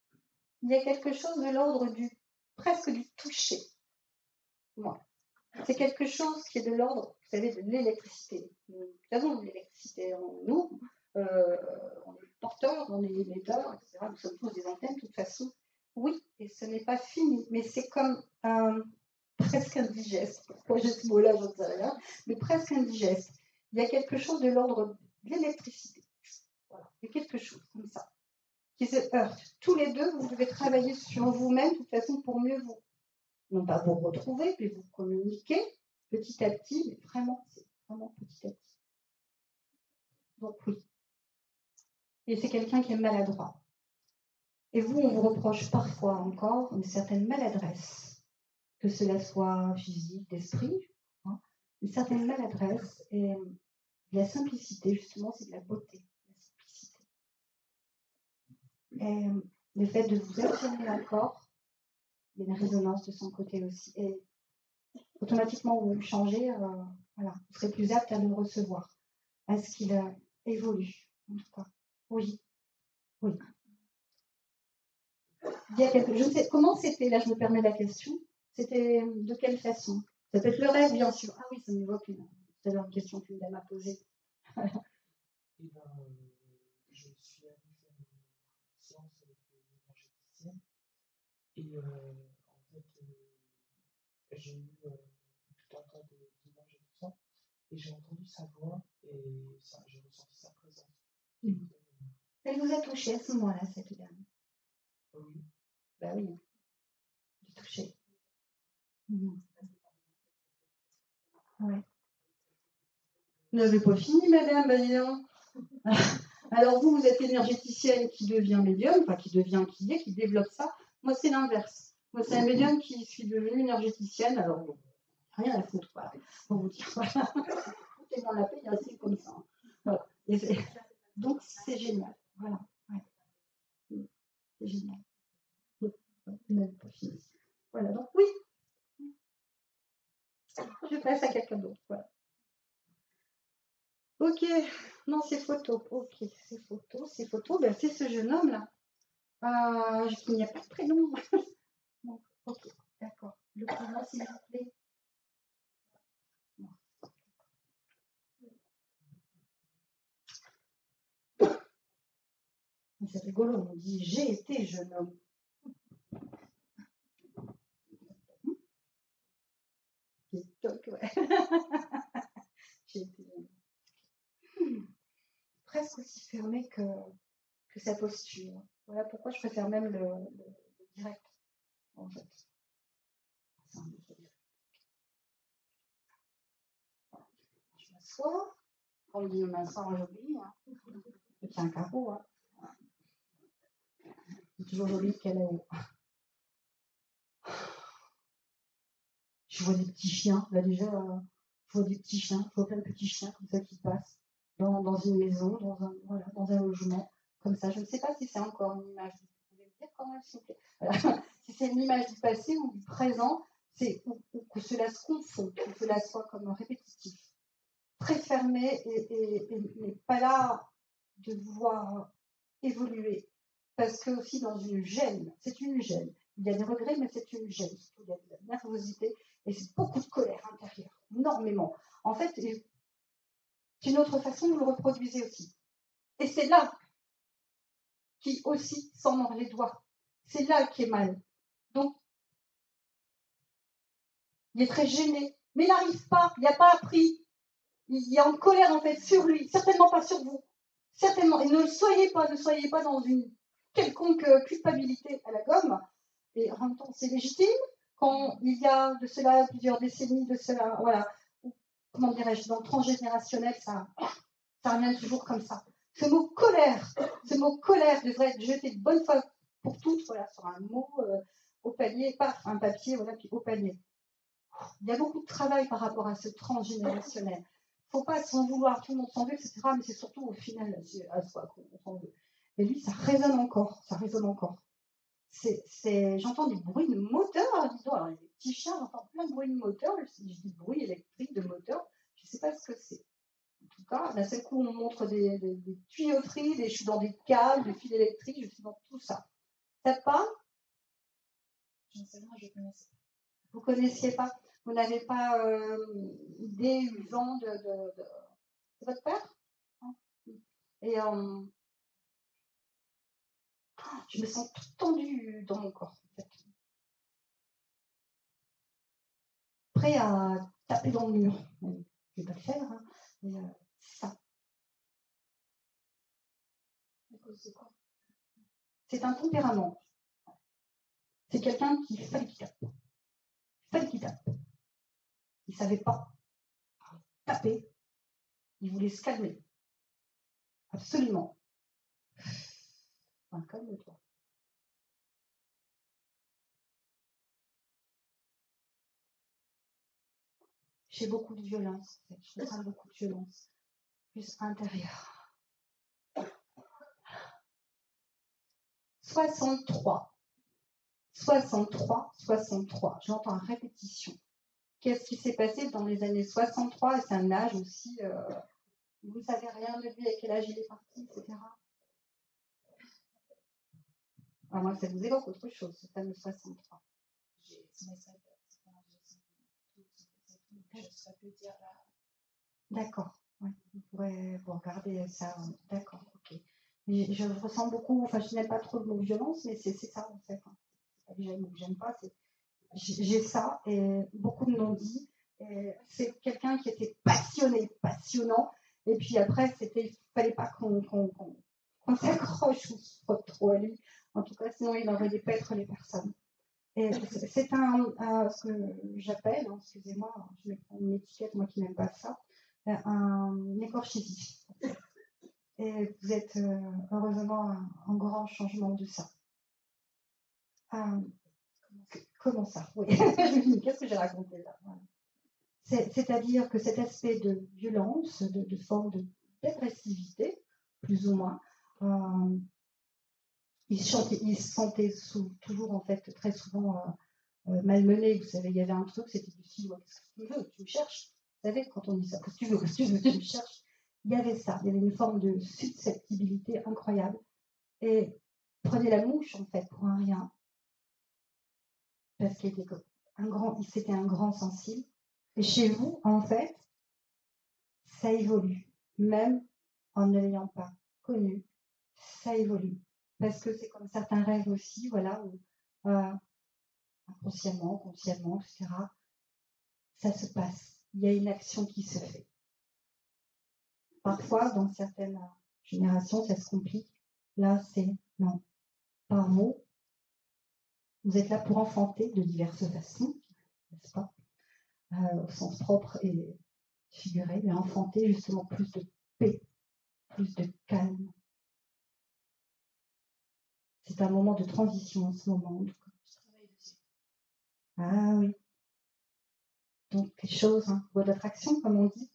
Il y a quelque chose de l'ordre presque du toucher. Bon. C'est quelque chose qui est de l'ordre, vous savez, de l'électricité. Nous avons de l'électricité en nous, on est porteurs, on est émetteurs, etc. Nous sommes tous des antennes, de toute façon. Oui, et ce n'est pas fini, mais c'est comme presque indigeste. Pourquoi j'ai ce mot-là, j'en sais rien, mais presque indigeste. Il y a quelque chose de l'ordre de l'électricité. Voilà, il y a quelque chose comme ça qui se heurte. Tous les deux, vous devez travailler sur vous-même, de toute façon, pour mieux vous. Non pas vous retrouver, mais vous communiquer petit à petit, mais vraiment, c'est vraiment petit à petit. Donc oui. Et c'est quelqu'un qui est maladroit. Et vous, on vous reproche parfois encore une certaine maladresse, que cela soit physique, d'esprit, hein, une certaine maladresse et de la simplicité, justement, c'est de la beauté, la simplicité. Et le fait de vous affirmer encore, il y a une résonance de son côté aussi. Et automatiquement, vous changez, voilà, vous serez plus apte à le recevoir, à ce qu'il évolue, en tout cas. Oui, oui. Il y a je ne sais comment c'était, là je me permets la question, c'était de quelle façon? Ça peut être le rêve, bien sûr. Ah oui, ça m'évoque une question qu'une dame a posée. Eh ben, je suis allé faire une séance avec une énergéticienne et en fait, j'ai eu tout un tas d'images et tout ça, et j'ai entendu sa voix et ça, j'ai ressenti sa présence. Elle vous a touché à ce moment-là, cette dame? Oui. Ben oui, j'ai touché. Mmh. Ouais. Vous n'avez pas fini, madame, ben dis donc. Alors vous êtes énergéticienne qui devient médium, enfin qui développe ça. Moi, c'est l'inverse. Moi, c'est un médium qui suis devenue énergéticienne, alors bon, rien à foutre, voilà. Pour vous dire, voilà. Foutez-moi la paix, il y a assez comme ça. Voilà. Donc, c'est génial. Voilà. Ouais. C'est génial. Oui. Vous n'avez pas fini. Voilà, donc oui. Je passe à quelqu'un d'autre. Voilà. Ok, non, c'est photo. Ok, c'est photo, c'est photo. Ben, c'est ce jeune homme-là. Il n'y a pas de prénom. Donc, ok, d'accord. Le prénom, s'il vous plaît. C'est rigolo, on dit j'ai été jeune homme. TikTok, ouais. J'ai été jeune homme. Presque aussi fermé que sa posture. Voilà pourquoi je préfère même le direct, en fait. Je m'assois. On dit m'assois aujourd'hui. Hein. C'est un carreau. Hein. C'est toujours joli qu'elle est haut. Je vois des petits chiens. Là déjà, je vois des petits chiens. Je vois plein de petits chiens comme ça qui passent dans une maison, dans un logement. Comme ça, je ne sais pas si c'est encore une image. Vous pouvez me dire quand même, s'il vous plaît. Voilà. Si c'est une image du passé ou du présent, ou que cela se confond, que cela soit comme répétitif. Très fermé et pas là de vouloir évoluer. Parce que aussi dans une gêne, c'est une gêne. Il y a des regrets, mais c'est une gêne. Il y a de la nervosité et c'est beaucoup de colère intérieure, énormément. En fait, d'une autre façon, vous le reproduisez aussi. Et c'est là qui aussi s'en mord les doigts. C'est là qui est mal. Donc, il est très gêné, mais il n'arrive pas, il n'a pas appris. Il est en colère en fait sur lui, certainement pas sur vous. Certainement. Et ne soyez pas dans une quelconque culpabilité à la gomme. Et en même temps, c'est légitime quand il y a de cela plusieurs décennies, de cela, voilà. Comment dirais-je, dans le transgénérationnel, ça revient toujours comme ça. Ce mot colère devrait être jeté de bonne fois pour toutes, voilà, sur un mot au palier, pas un papier, voilà, puis au palier. Il y a beaucoup de travail par rapport à ce transgénérationnel. faut pas s'en vouloir, tout le monde s'en veut, etc. Mais c'est surtout au final c'est à soi qu'on s'en veut. Et lui, ça résonne encore, ça résonne encore. J'entends des bruits de moteur, dis-donc. Alors, il y a des petits chiens, j'entends plein de bruits de moteur. Je dis bruit électrique de moteur, je ne sais pas ce que c'est. En tout cas, d'un seul coup, on montre des tuyauteries, je suis dans des câbles, des fils électriques, je suis dans tout ça. Ça te parle? J'en sais rien, je connaissais pas. Vous ne connaissiez pas? Vous n'avez pas idée, vent de... C'est votre père? Et je me sens toute tendue dans mon corps, en fait. Prêt à taper dans le mur. Je ne vais pas le faire, hein, mais ça. À cause de quoi? C'est un tempérament. C'est quelqu'un qui fallait qu'il tape. Fallait qu'il tape. Il ne savait pas taper. Il voulait se calmer. Absolument. Enfin, calme-toi. J'ai beaucoup de violence, en fait. Je ressens beaucoup de violence. Plus intérieure. 63. 63, 63. J'entends en répétition. Qu'est-ce qui s'est passé dans les années 63? C'est un âge aussi. Vous ne savez rien de lui, à quel âge il est parti, etc. Alors moi, ça vous évoque autre chose, ce fameux 63. Je ne saurais plus dire là. D'accord. Ouais. Vous pourrez regarder ça. D'accord, ok. Et je ressens beaucoup, enfin, je n'aime pas trop le mot violence, mais c'est ça en fait. C'est pas déjà le mot que j'aime pas, j'ai ça, et beaucoup me l'ont dit. C'est quelqu'un qui était passionné, passionnant, et puis après, il fallait pas qu'on s'accroche ou se frotte trop à lui. En tout cas, sinon, il envoyait paître les personnes. Et c'est ce que j'appelle, hein, excusez-moi, je vais prendre une étiquette, moi qui n'aime pas ça, un écorché-vif. Et vous êtes heureusement en grand changement de ça. Comment ça? Oui. Je me dis, qu'est-ce que j'ai raconté là? Voilà. C'est-à-dire que cet aspect de violence, de forme d'agressivité, plus ou moins, il se sentait toujours en fait très souvent malmené. Vous savez, il y avait un truc, c'était du style, qu'est-ce que tu veux? Tu me cherches? Vous savez, quand on dit ça, qu'est-ce que tu veux? Tu me cherches? Il y avait ça, il y avait une forme de susceptibilité incroyable. Et prenez la mouche en fait pour un rien. Parce qu'il était c'était un grand sensible. Et chez vous, en fait, ça évolue. Même en ne l'ayant pas connu, ça évolue. Parce que c'est comme certains rêves aussi, voilà, où inconsciemment, consciemment, etc., ça se passe. Il y a une action qui se fait. Parfois, dans certaines générations, ça se complique. Là, c'est non. Par vous, vous êtes là pour enfanter de diverses façons, n'est-ce pas? Au sens propre et figuré, mais enfanter justement plus de paix, plus de calme. C'est un moment de transition en ce moment. En tout cas. Je travaille dessus. Ah oui. Donc les choses, loi d'attraction, comme on dit,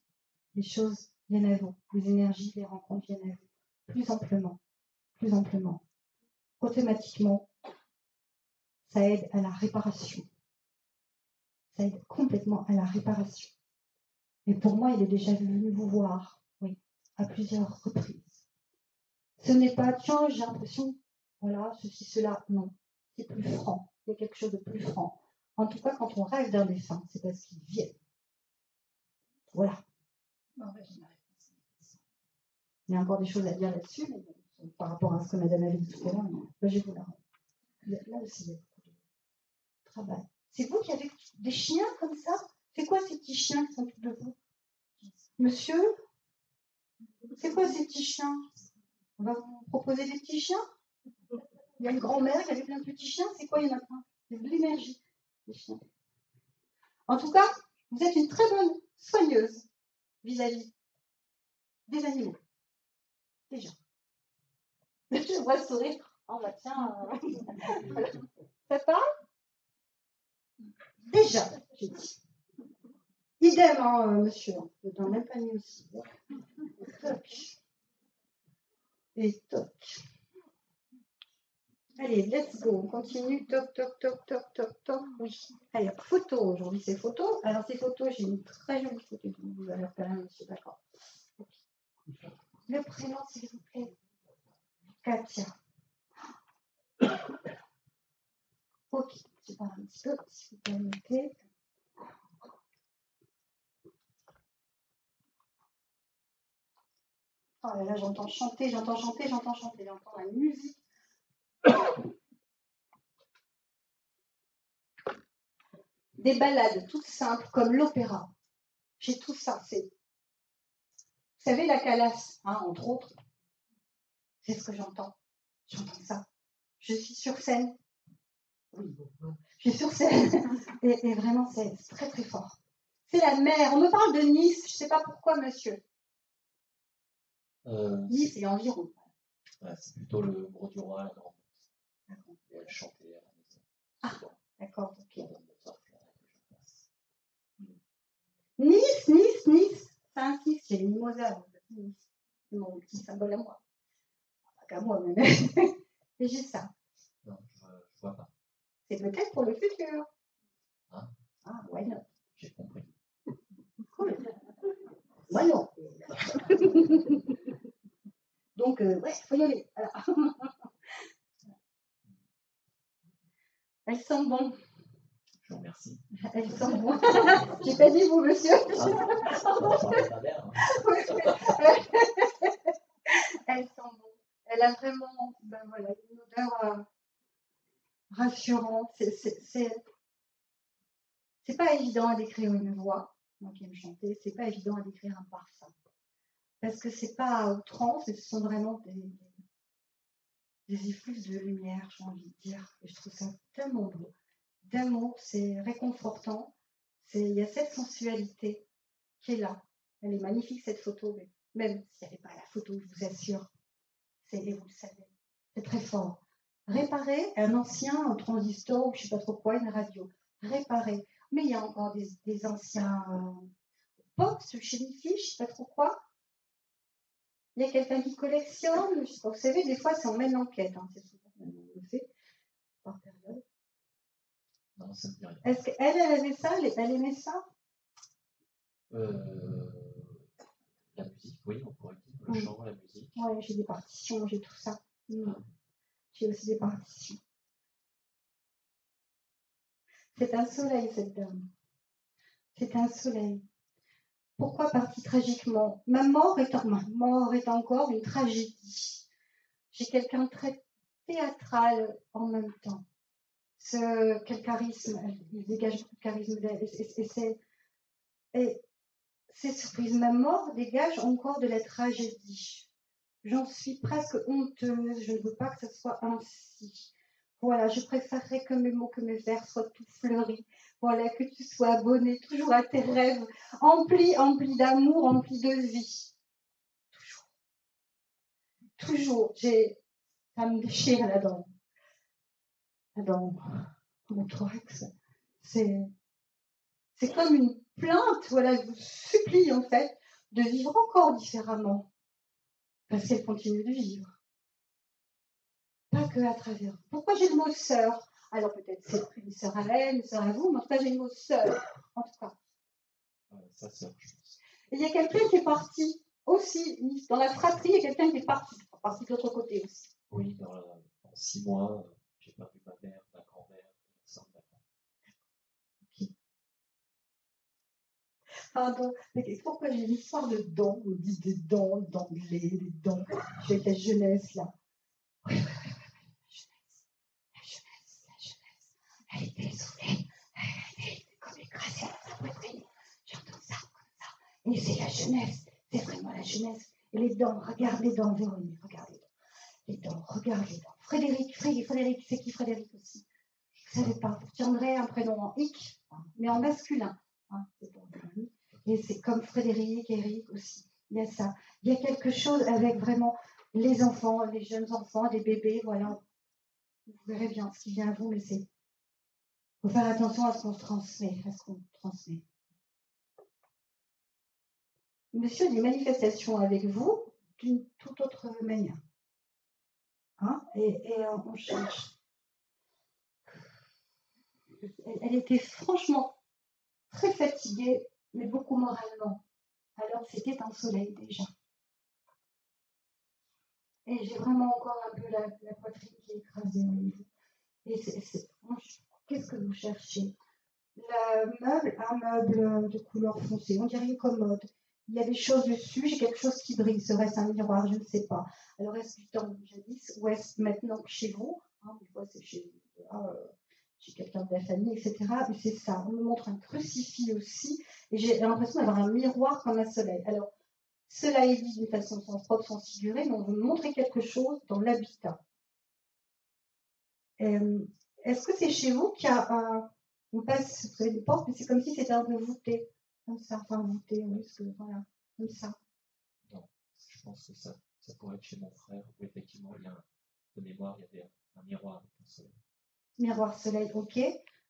les choses viennent à vous, les énergies, les rencontres viennent à vous, plus amplement, plus amplement. Automatiquement, ça aide à la réparation. Ça aide complètement à la réparation. Et pour moi, il est déjà venu vous voir, oui, à plusieurs reprises. Ce n'est pas, tiens, j'ai l'impression, voilà, ceci, cela, non. C'est plus franc. Il y a quelque chose de plus franc. En tout cas, quand on rêve d'un défunt, c'est parce qu'il vient. Voilà. Non, ben, j'ai ma réponse. Il y a encore des choses à dire là-dessus, mais bon, par rapport à ce que Madame avait dit tout à l'heure, là, je vous la là aussi, il y a beaucoup de travail. C'est vous qui avez des chiens comme ça? C'est quoi ces petits chiens qui sont tout de vous? Monsieur? C'est quoi ces petits chiens? On va vous proposer des petits chiens? Il y a une grand-mère qui avait plein de petits chiens. C'est quoi? Il y en a plein. C'est de l'énergie, les chiens. En tout cas, vous êtes une très bonne soigneuse vis-à-vis des animaux. Déjà. Je vois le sourire. Oh bah tiens. Voilà. Ça te parle? Déjà, j'ai dit. Idem, hein, monsieur. Dans le même panier aussi. Toc. Et toc. Allez, let's go. On continue. Toc, toc, toc, toc, toc, toc. Oui. Allez, photo. Aujourd'hui, c'est photo. Alors, ces photos, j'ai une très jolie photo. Vous allez faire un monsieur, d'accord. Le prénom, s'il vous plaît. Katia. Ok, je parle un petit peu, si vous permettez. Oh là là, j'entends chanter, j'entends la musique. Des ballades toutes simples, comme l'opéra. J'ai tout ça, c'est... Vous savez, la Calas, hein, entre autres, c'est ce que j'entends. J'entends ça. Je suis sur scène. Oui, je suis sur scène. Et vraiment, c'est très très fort. C'est la mer. On me parle de Nice. Je ne sais pas pourquoi, monsieur. Nice et environ. Ouais, c'est plutôt le Gros du Roi, la Grande. Et elle chantait à la maison. Ah, bon. D'accord, ok. Nice. 5-6, j'ai les mimosas. Nice. C'est mon petit symbole à moi. Pas qu'à moi, mais c'est juste ça. Non, je vois pas. C'est peut-être pour le futur. Hein? Ah, why not? J'ai compris. Cool. Moi non. Donc, ouais, faut y aller. Alors. Elles sont bonnes. Je vous remercie. Elles sont bonnes. J'ai pas dit vous, monsieur. Elles sont bonnes. Elle a vraiment voilà, une odeur rassurante. C'est pas évident à décrire une voix. Moi qui aime chanter, c'est pas évident à décrire un parfum. Parce que c'est pas à outrance, ce sont vraiment des effluves de lumière, j'ai envie de dire. Et je trouve ça tellement beau. D'amour, c'est réconfortant. Il y a cette sensualité qui est là. Elle est magnifique, cette photo. Mais même s'il n'y avait pas la photo, je vous assure, et vous le savez, c'est très fort. Réparer un ancien transistor, je ne sais pas trop quoi, une radio. Réparer. Mais il y a encore des anciens box chez Mifi, je ne sais pas trop quoi. Il y a quelqu'un qui collectionne, je sais pas, vous savez, des fois, c'est en même enquête. Hein, c'est souvent on le fait par période. Non, ça ne me dit rien. Est-ce qu'elle aimait ça? Elle aimait ça? La musique, oui, on pourrait dire. Le chant, la musique. Oui, j'ai des partitions, j'ai tout ça. J'ai aussi des partitions. C'est un soleil, cette dame. C'est un soleil. Pourquoi partie tragiquement? Ma mort est encore une tragédie. J'ai quelqu'un de très théâtral en même temps. Quel charisme, il dégage beaucoup de charisme. Et ces surprises, ma mort dégage encore de la tragédie. J'en suis presque honteuse, je ne veux pas que ce soit ainsi. Voilà, je préférerais que mes mots, que mes vers soient tout fleuris. Voilà, que tu sois abonné toujours à tes rêves, emplis d'amour, emplis de vie. Toujours. Ça me déchire là-dedans. Dans mon thorax. C'est comme une plainte, voilà, je vous supplie en fait de vivre encore différemment. Parce qu'elle continue de vivre. Pas que à travers. Pourquoi j'ai le mot sœur? Alors peut-être c'est une sœur à elle, une sœur à vous, mais en tout cas j'ai le mot sœur. En tout cas. Ça sœur, je pense. Et il y a quelqu'un qui est parti aussi. Dans la fratrie, il y a quelqu'un qui est parti de l'autre côté aussi. Oui, en 6 mois, j'ai perdu ma mère, ma grand-mère, et ma maman. Okay. Pardon, mais pourquoi j'ai une histoire de dents? On dit des dents, d'anglais, des dents. J'ai la jeunesse là. Oui. La jeunesse. Elle était essoufflée. Elle était comme écrasée dans sa poitrine. J'entends ça comme ça. Et c'est la jeunesse. C'est vraiment la jeunesse. Et les dents, regarde les dents, Véronique, regarde les dents. Regarde les dents. Frédéric, c'est qui Frédéric aussi? Je ne savais pas. Vous tiendrez un prénom en hic, mais en masculin. C'est pour Véronique. Et c'est comme Frédéric, Eric aussi. Il y a ça. Il y a quelque chose avec vraiment les enfants, les jeunes enfants, les bébés, voilà. Vous verrez bien ce qui vient à vous, mais il faut faire attention à ce qu'on transmet, monsieur a des manifestations avec vous d'une toute autre manière. Hein, et on cherche. Elle était franchement très fatiguée, mais beaucoup moralement. Alors c'était un soleil déjà. Et j'ai vraiment encore un peu la poitrine qui est écrasée au niveau. Et qu'est-ce que vous cherchez? Un meuble de couleur foncée, on dirait une commode. Il y a des choses dessus, j'ai quelque chose qui brille. Serait-ce un miroir? Je ne sais pas. Alors est-ce du temps jadis ou est-ce maintenant chez vous? Des fois c'est chez quelqu'un de la famille, etc. Mais c'est ça. On me montre un crucifix aussi. Et j'ai l'impression d'avoir un miroir comme un soleil. Alors, cela est dit d'une façon sans propre, sans figurée, mais on veut montrer quelque chose dans l'habitat. Est-ce que c'est chez vous qu'il y a on passe, vous avez des portes, mais c'est comme si c'était un peu voûté, comme ça, enfin voûté, oui, voilà, comme ça. Non, je pense que ça pourrait être chez mon frère, où effectivement, de mémoire, il y avait un miroir avec un soleil. Miroir soleil, ok.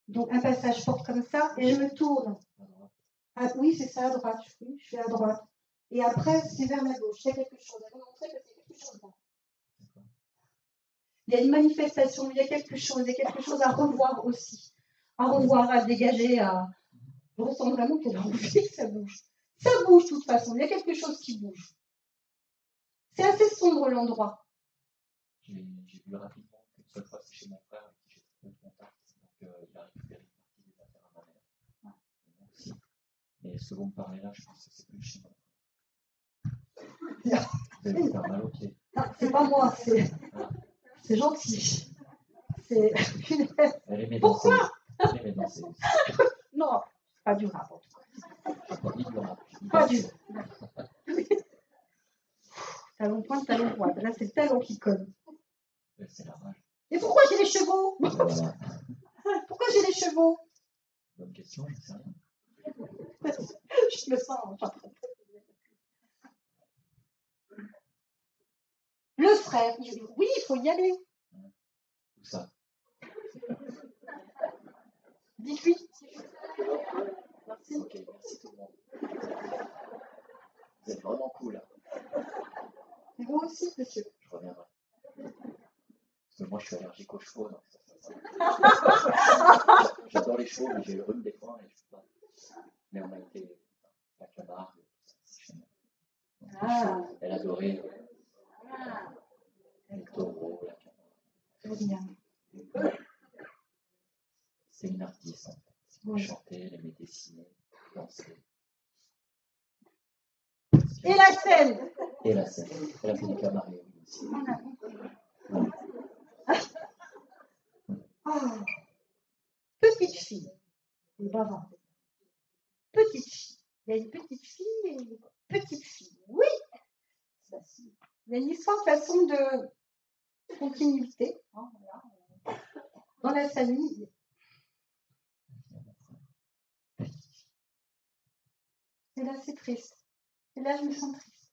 Donc un passage porte comme ça, et je me tourne. À droite. Ah, oui, c'est ça, à droite, oui, je suis à droite. Et après, c'est vers la gauche, il y a quelque chose. Elle va montrer que c'est quelque chose là. D'accord. Il y a une manifestation, il y a quelque chose à revoir aussi. À revoir, à dégager, Je ressens vraiment qu'elle a envie que ça bouge. Ça bouge de toute façon, il y a quelque chose qui bouge. C'est assez sombre l'endroit. J'ai vu rapidement qu'une seule fois c'est chez mon frère avec qui j'ai très peu de contact, donc il a récupéré une partie des affaires à ma mère. Ouais. Et moi aussi. Mais ce que vous me parlez là, je pense que c'est plus chez moi. Vous allez vous faire mal au pied. C'est pas moi, c'est gentil. Elle aimait Pourquoi danser. Elle aimait danser aussi. Non, pas du rap en tout cas. Pas du talon pointe, talon pointe. Là, c'est le talon qui colle. C'est la rage. Et pourquoi j'ai les chevaux? Voilà. Pourquoi j'ai les chevaux? Bonne question, je ne sais rien. Je me sens. Le frère, oui, il faut y aller. Où ça? Dites-lui. Merci. Ok, merci tout le monde. Vous êtes vraiment cool. Et vous aussi, monsieur. Je reviendrai. Parce que moi, je suis allergique aux chevaux. Donc j'adore les chevaux, mais j'ai le rhume des fois et je peux pas. Mais on a été la Camargue, tout ça, c'est chez moi. Elle adorait les taureaux, la Camargue. Très bien. C'est une artiste en fait. Elle chantait, elle aimait dessiner, danser. Et la scène. Et la scène. Elle a fait des Camargues aussi. Petite fille. Et bavarde. Petite fille. Il y a une petite fille et une petite fille. Oui. Il y a une histoire de façon de continuité. Dans la famille. Et là, c'est triste. Et là, je me sens triste.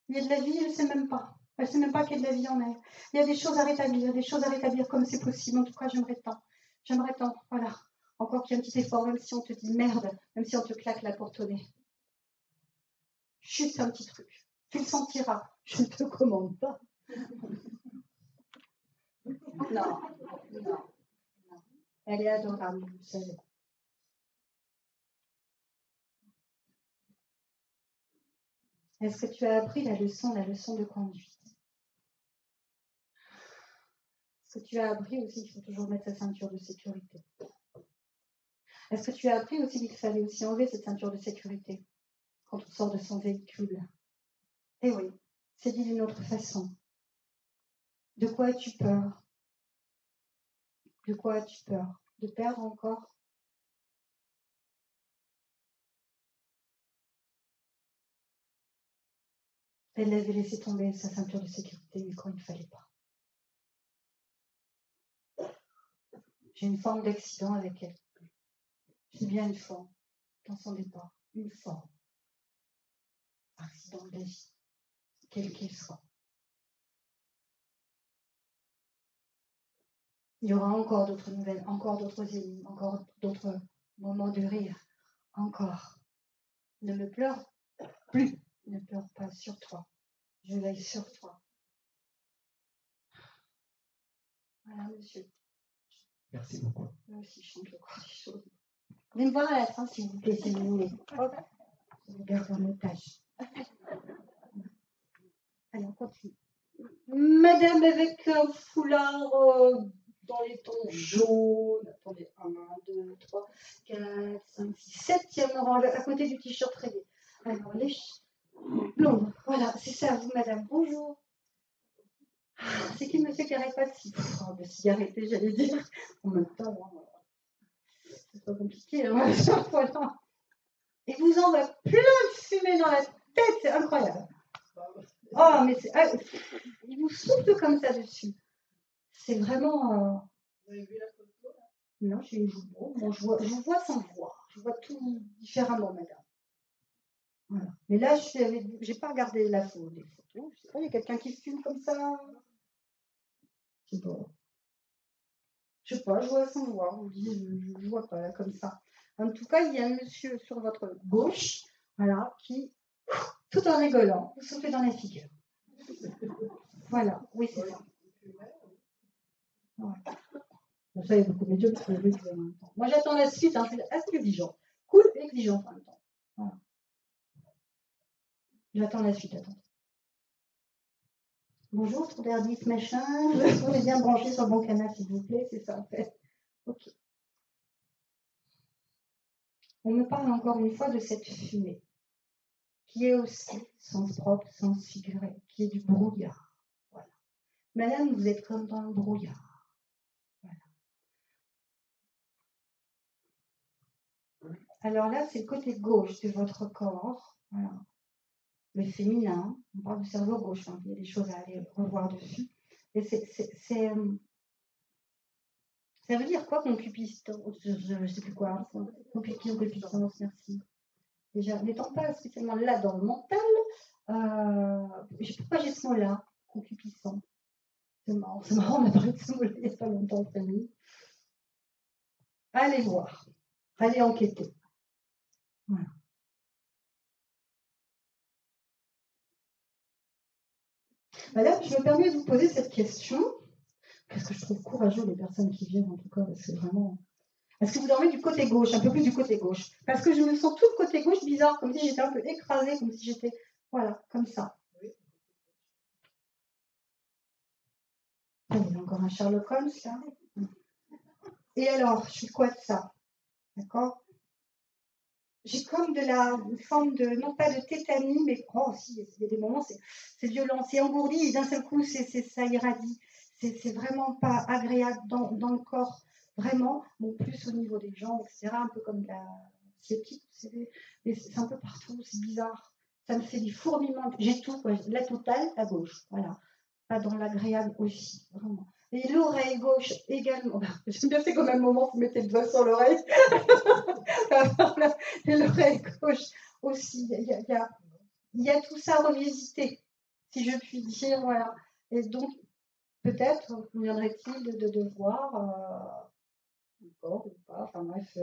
Il y a de la vie, elle ne sait même pas. Elle ne sait même pas qu'il y a de la vie en elle. Il y a des choses à rétablir comme c'est possible. En tout cas, j'aimerais tant. Voilà. Encore qu'il y ait un petit effort, même si on te dit merde, même si on te claque la porte au nez. Juste un petit truc. Tu le sentiras. Je ne te commande pas. Non. Elle est adorable, vous savez. Est-ce que tu as appris la leçon de conduite? Est-ce que tu as appris aussi qu'il faut toujours mettre sa ceinture de sécurité? Est-ce que tu as appris aussi qu'il fallait aussi enlever cette ceinture de sécurité quand on sort de son véhicule? Eh oui, c'est dit d'une autre façon. De quoi as-tu peur? De quoi as-tu peur? De perdre encore? Elle avait laissé tomber sa ceinture de sécurité, mais quand il ne fallait pas. J'ai une forme d'accident avec elle. J'ai bien une forme dans son départ. Une forme. Accident de la vie, quel qu'il soit. Il y aura encore d'autres nouvelles, encore d'autres énigmes, encore d'autres moments de rire. Encore. Ne me pleure plus. Ne pleure pas sur toi. Je veille sur toi. Voilà, monsieur. Merci beaucoup. Moi aussi, je chante le cortisone. Venez me voir à la fin, s'il vous plaît, si vous voulez. Hop. Je vous garde en otage. Allez, on continue. Madame avec un foulard dans les tons jaunes. Attendez, 1, 2, 3, 4, 5, 6, 7e rang, à côté du t-shirt rayé. Alors, les blondes. Voilà, c'est ça, vous, madame. Bonjour. C'est qui monsieur qui arrête pas de s'y arrêter, j'allais dire. En même temps, c'est pas compliqué. Hein. Voilà. Et vous en va plein de fumée dans la tête, c'est incroyable. Oh, mais c'est. Il vous souffle comme ça dessus. C'est vraiment. Vous avez vu la photo là? Non, je vous vois sans voir. Je vois tout différemment, madame. Voilà. Mais là, j'ai pas regardé les photos. Je sais pas, il y a quelqu'un qui fume comme ça. Je sais pas. Je sais pas, je vois sans voir. Je vois pas comme ça. En tout cas, il y a un monsieur sur votre gauche, voilà, qui, tout en rigolant, vous soufflez dans la figure. Voilà, oui, c'est ça. Ouais. Bon, ça, il y a beaucoup de jobs qui peuvent le en même temps. Moi, j'attends la suite, hein, je suis assez exigeant. Cool et exigeant en même temps. Voilà. J'attends la suite, attends. Bonjour, Tonderdis, machin. On est bien branché sur le bon canal, s'il vous plaît, c'est ça en fait. Ok. On me parle encore une fois de cette fumée, qui est aussi, sens propre, sens figuré, qui est du brouillard. Voilà. Madame, vous êtes comme dans le brouillard. Voilà. Alors là, c'est le côté gauche de votre corps. Voilà. Le féminin, on parle du cerveau gauche, hein. Il y a des choses à aller revoir dessus. Et ça veut dire quoi, concupiscence? Je ne sais plus quoi. Concupiscence, merci. Déjà, n'étant pas spécialement là dans le mental, pourquoi j'ai ce mot-là, concupiscent? C'est marrant, on a parlé de ce mot-là il n'y a pas longtemps en famille. Allez voir, allez enquêter. Voilà. Madame, je me permets de vous poser cette question, parce que je trouve courageux les personnes qui viennent, en tout cas, c'est vraiment... Est-ce que vous dormez du côté gauche, un peu plus du côté gauche? Parce que je me sens tout le côté gauche bizarre, comme si j'étais un peu écrasée, comme si j'étais... Voilà, comme ça. Il y a encore un Sherlock Holmes, là. Et alors, je suis quoi de ça? D'accord? J'ai comme une forme de, non pas de tétanie, mais si, il y a des moments, c'est violent, c'est engourdi, et d'un seul coup, ça irradie. C'est vraiment pas agréable dans le corps, vraiment, bon, plus au niveau des jambes, etc., un peu comme la sciatique, mais c'est un peu partout, c'est bizarre. Ça me fait des fourmillements, j'ai tout, quoi. La totale à gauche, voilà. Pas dans l'agréable aussi, vraiment. Et l'oreille gauche également. J'aime bien, c'est comme un moment, vous mettez le doigt sur l'oreille. Et l'oreille gauche aussi. Il y a tout ça revisité, si je puis dire. Voilà. Et donc, peut-être conviendrait-il de voir, encore ou pas, enfin bref,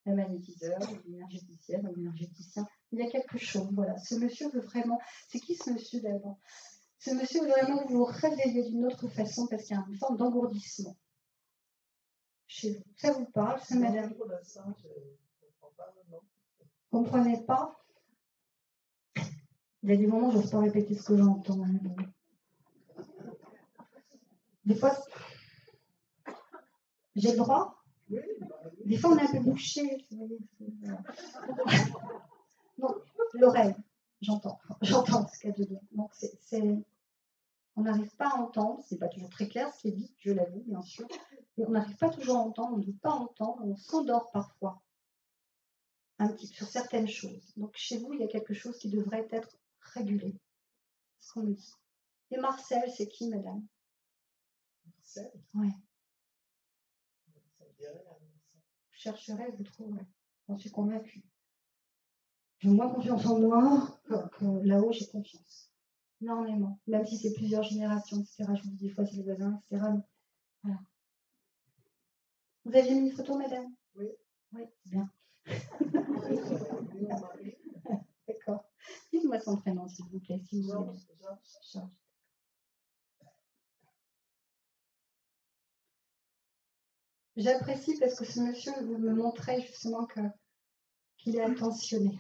un magnétiseur, une énergéticienne, un énergéticien. Il y a quelque chose. Voilà. Ce monsieur veut vraiment. C'est qui ce monsieur d'abord? Ce monsieur veut vraiment vous réveiller d'une autre façon parce qu'il y a une forme d'engourdissement chez vous. Ça vous parle, ça, madame? Pour l'instant, je ne comprends pas, non. Vous ne comprenez pas? Il y a des moments où je n'ose pas répéter ce que j'entends. Hein. Des fois, j'ai le droit. Oui, Des fois, on est un peu bouché. Donc, l'oreille, j'entends ce qu'elle veut dire. Donc, on n'arrive pas à entendre, c'est pas toujours très clair ce qui est dit, je l'avoue, bien sûr. Et on n'arrive pas toujours à entendre, on ne veut pas entendre, on s'endort parfois. Un petit sur certaines choses. Donc, chez vous, il y a quelque chose qui devrait être régulé. C'est ce qu'on me dit. Et Marcel, c'est qui, madame? Marcel? Oui. Ça me dirait, Marcel. Vous chercherez, vous trouverez. J'en suis convaincue. J'ai moins confiance en moi que là-haut, j'ai confiance. Énormément. Même si c'est plusieurs générations, etc. Je vous dis des fois, c'est les voisins, etc. Mais voilà. Vous aviez mis une photo, madame? Oui. Oui, c'est bien. Dites-moi son prénom, s'il vous plaît, si vous voulez. Georges. J'apprécie parce que ce monsieur me montrait justement qu'il est attentionné.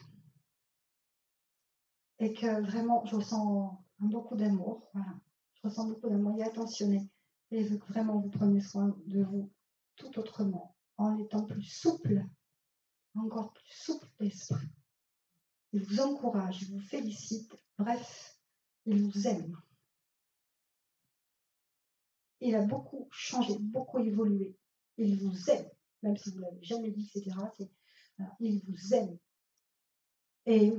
Et que vraiment, je ressens beaucoup d'amour. Voilà. Je ressens beaucoup d'amour. Il est attentionné. Et il veut que vraiment vous preniez soin de vous tout autrement, en étant plus souple, encore plus souple d'esprit. Il vous encourage, il vous félicite. Bref, il vous aime. Il a beaucoup changé, beaucoup évolué. Il vous aime, même si vous ne l'avez jamais dit, etc. Il vous aime. Et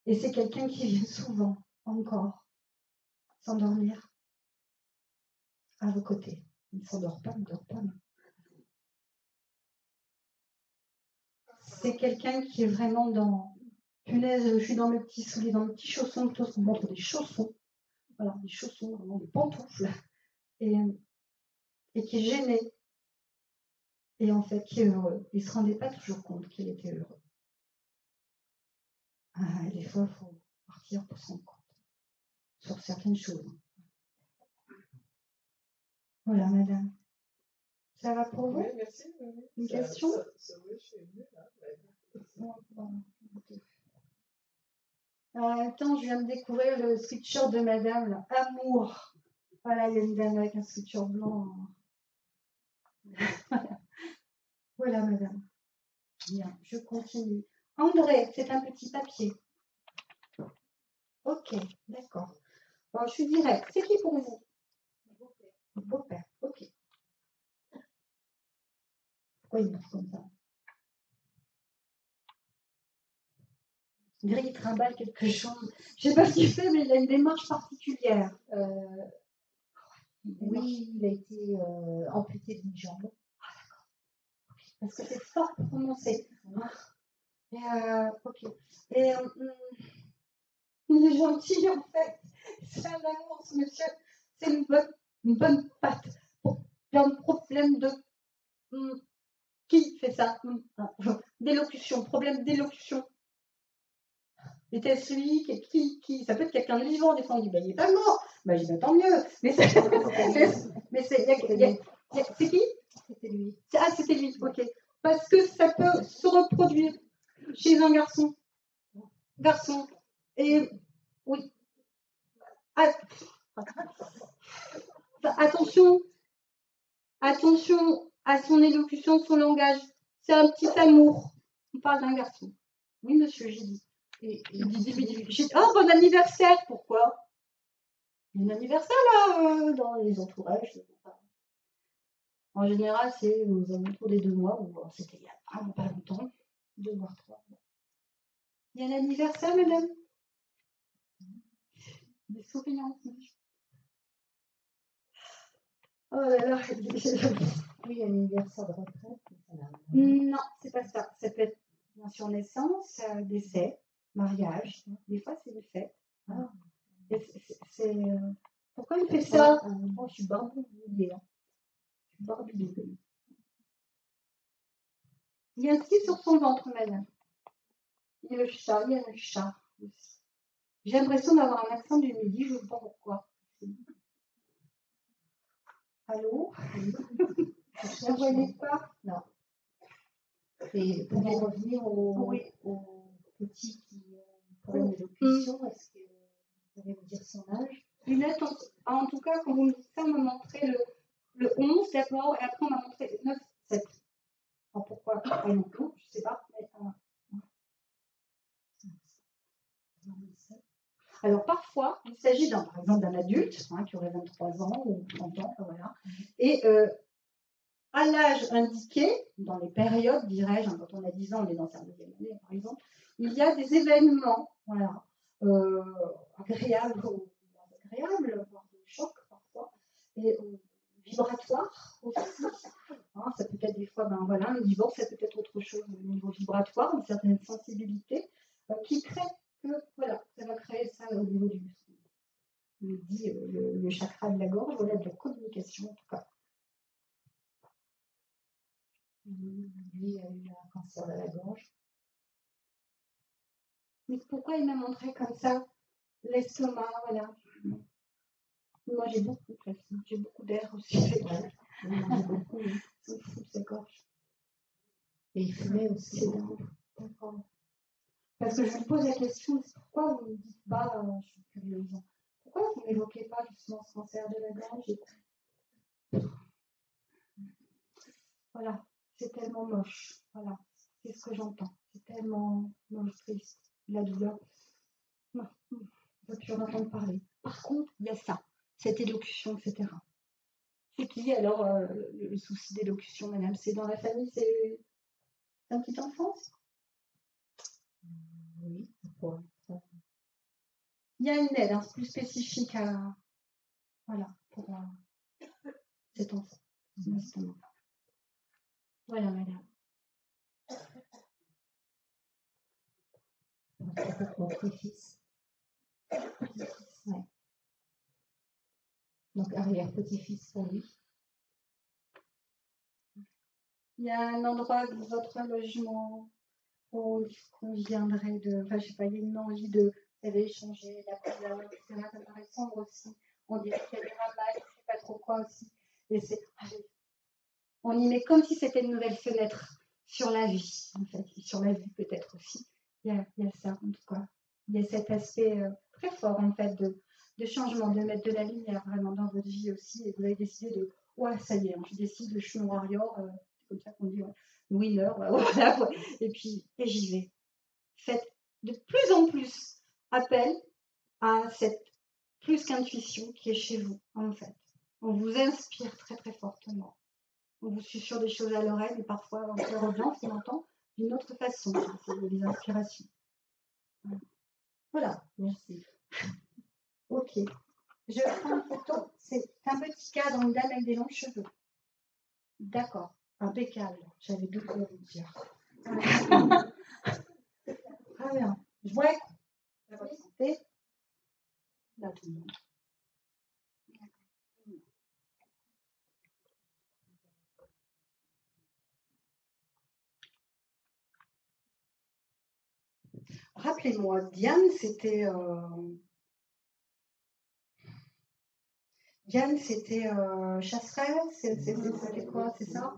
c'est quelqu'un qui vient souvent, encore, s'endormir à vos côtés. Il ne s'endort pas, il ne dort pas. C'est quelqu'un qui est vraiment dans... Punaise, je suis dans mes petits souliers, dans mes petits chaussons, tous on montre des chaussons. Voilà, des chaussons, vraiment des pantoufles. Et qui est gêné. Et en fait, qui est heureux. Il ne se rendait pas toujours compte qu'il était heureux. Et des fois, il faut partir pour se rendre compte. Sur certaines choses. Voilà, madame. Ça va pour vous? Oui, merci. Une question? Oui, je suis venue là. En même temps, je viens de découvrir le sweatshirt de madame, là. Amour. Voilà, il y a une dame avec un sweatshirt blanc. Voilà, madame. Bien, je continue. André, c'est un petit papier. Ok, d'accord. Bon, je suis directe. C'est qui pour vous? Mon beau-père. Ok. Pourquoi il marche comme ça? On dirait qu'il trimballe quelque chose. Je ne sais pas ce qu'il fait, mais il a une démarche particulière. Oui, il a été amputé d'une jambe. Parce que c'est fort prononcé. Ok. Et il est gentil, en fait. C'est un amour, ce monsieur. C'est une bonne patte. Plein de problèmes de... Qui fait ça? D'élocution, problème d'élocution. Était-ce lui qui ça peut être quelqu'un de vivant, des fois on dit il n'est pas mort, je dis tant mieux. Mais c'est qui? C'était lui. C'était lui, ok. Parce que ça peut se reproduire chez un garçon. Et oui. Attention à son élocution, son langage. C'est un petit amour. On parle d'un garçon. Oui, monsieur, j'ai dit. Bon anniversaire, pourquoi? Un anniversaire, là, dans les entourages. En général, c'est aux alentours des 2 mois, ou c'était il y a vraiment pas longtemps. 2 voire 3. Il y a un anniversaire, madame? Des souriants. Oh là là. Oui, il y a l'anniversaire de retraite. Non, c'est pas ça. Ça peut être bien sûr naissance, décès, mariage. Des fois, c'est une fête. Pourquoi il fait ça? Moi, je suis barbouillée. Il y a un ski sur son ventre, madame. Il y a le chat. J'ai l'impression d'avoir un accent du midi, je ne sais pas pourquoi. Allô? Vous ne voyez pas? Non. Et pour en revenir au petit qui problème d'élocution, est-ce que vous allez me dire son âge? En tout cas, quand vous me dites ça, on m'a montré le 11 d'abord, et après on m'a montré le 9, 7. Alors pourquoi? Je ne sais pas. Alors parfois, il s'agit par exemple d'un adulte qui aurait 23 ans ou 30 ans, voilà. Et à l'âge indiqué, dans les périodes, dirais-je, quand on a 10 ans, on est dans sa deuxième année par exemple, il y a des événements, voilà, agréables ou désagréables, voire de choc parfois, et vibratoires aussi. Ça peut être des fois, un divorce, ça peut être autre chose au niveau vibratoire, une certaine sensibilité qui crée que, ça va créer ça au niveau le chakra de la gorge, de la communication en tout cas. Lui a eu un cancer de la gorge. Mais pourquoi il m'a montré comme ça l'estomac, voilà. Moi, j'ai beaucoup de place, j'ai beaucoup d'air aussi. J'ai beaucoup, oui. C'est fou, c'est gorge. Et il fumait aussi. C'est dingue. D'accord. Parce que je me pose la question, c'est pourquoi vous ne me dites pas, je suis curieuse, pourquoi vous n'évoquez pas justement ce cancer de la gorge? Voilà, c'est tellement moche. Voilà, c'est ce que j'entends. C'est tellement moche, triste. La douleur. Non, on ne va plus en entendre parler. Par contre, il y a ça, cette élocution, etc. C'est qui alors le souci d'élocution, madame? C'est dans la famille, c'est un petit enfance? Oui, ça pourrait être. Il y a une aide plus spécifique à. Voilà, pour cet enfant. Voilà, madame. Peut-être mon petit-fils. Ouais. Donc, arrière-petit-fils pour lui. Il y a un endroit de votre logement où il conviendrait de. Enfin, je sais pas, il y a une envie de. Vous avez échangé la couleur, etc. Ça paraît sombre aussi. On dirait qu'il y a des ramages, je ne sais pas trop quoi aussi. Et c'est. On y met comme si c'était une nouvelle fenêtre sur la vie, en fait. Et sur la vie, peut-être aussi. Il y a ça, en tout cas. Il y a cet aspect très fort, en fait, de changement, de mettre de la lumière vraiment dans votre vie aussi. Et vous avez décidé de. Ouais, ça y est, je décide, je suis une warrior. C'est comme ça qu'on dit, winner. Voilà, ouais. Et puis, et j'y vais. Faites de plus en plus appel à cette plus qu'intuition qui est chez vous, en fait. On vous inspire très, très fortement. On vous susurre des choses à l'oreille, et parfois, on se revient, on entend d'une autre façon. C'est des inspirations. Voilà, Merci. Ok. Je prends une photo. C'est un petit cadre, une dame avec des longs cheveux. D'accord. Impeccable. J'avais deux choses à vous dire. Très bien. Je vois à votre santé. Là, tout le monde. Rappelez-moi, Diane, c'était chasseresse, c'était quoi, c'est ça?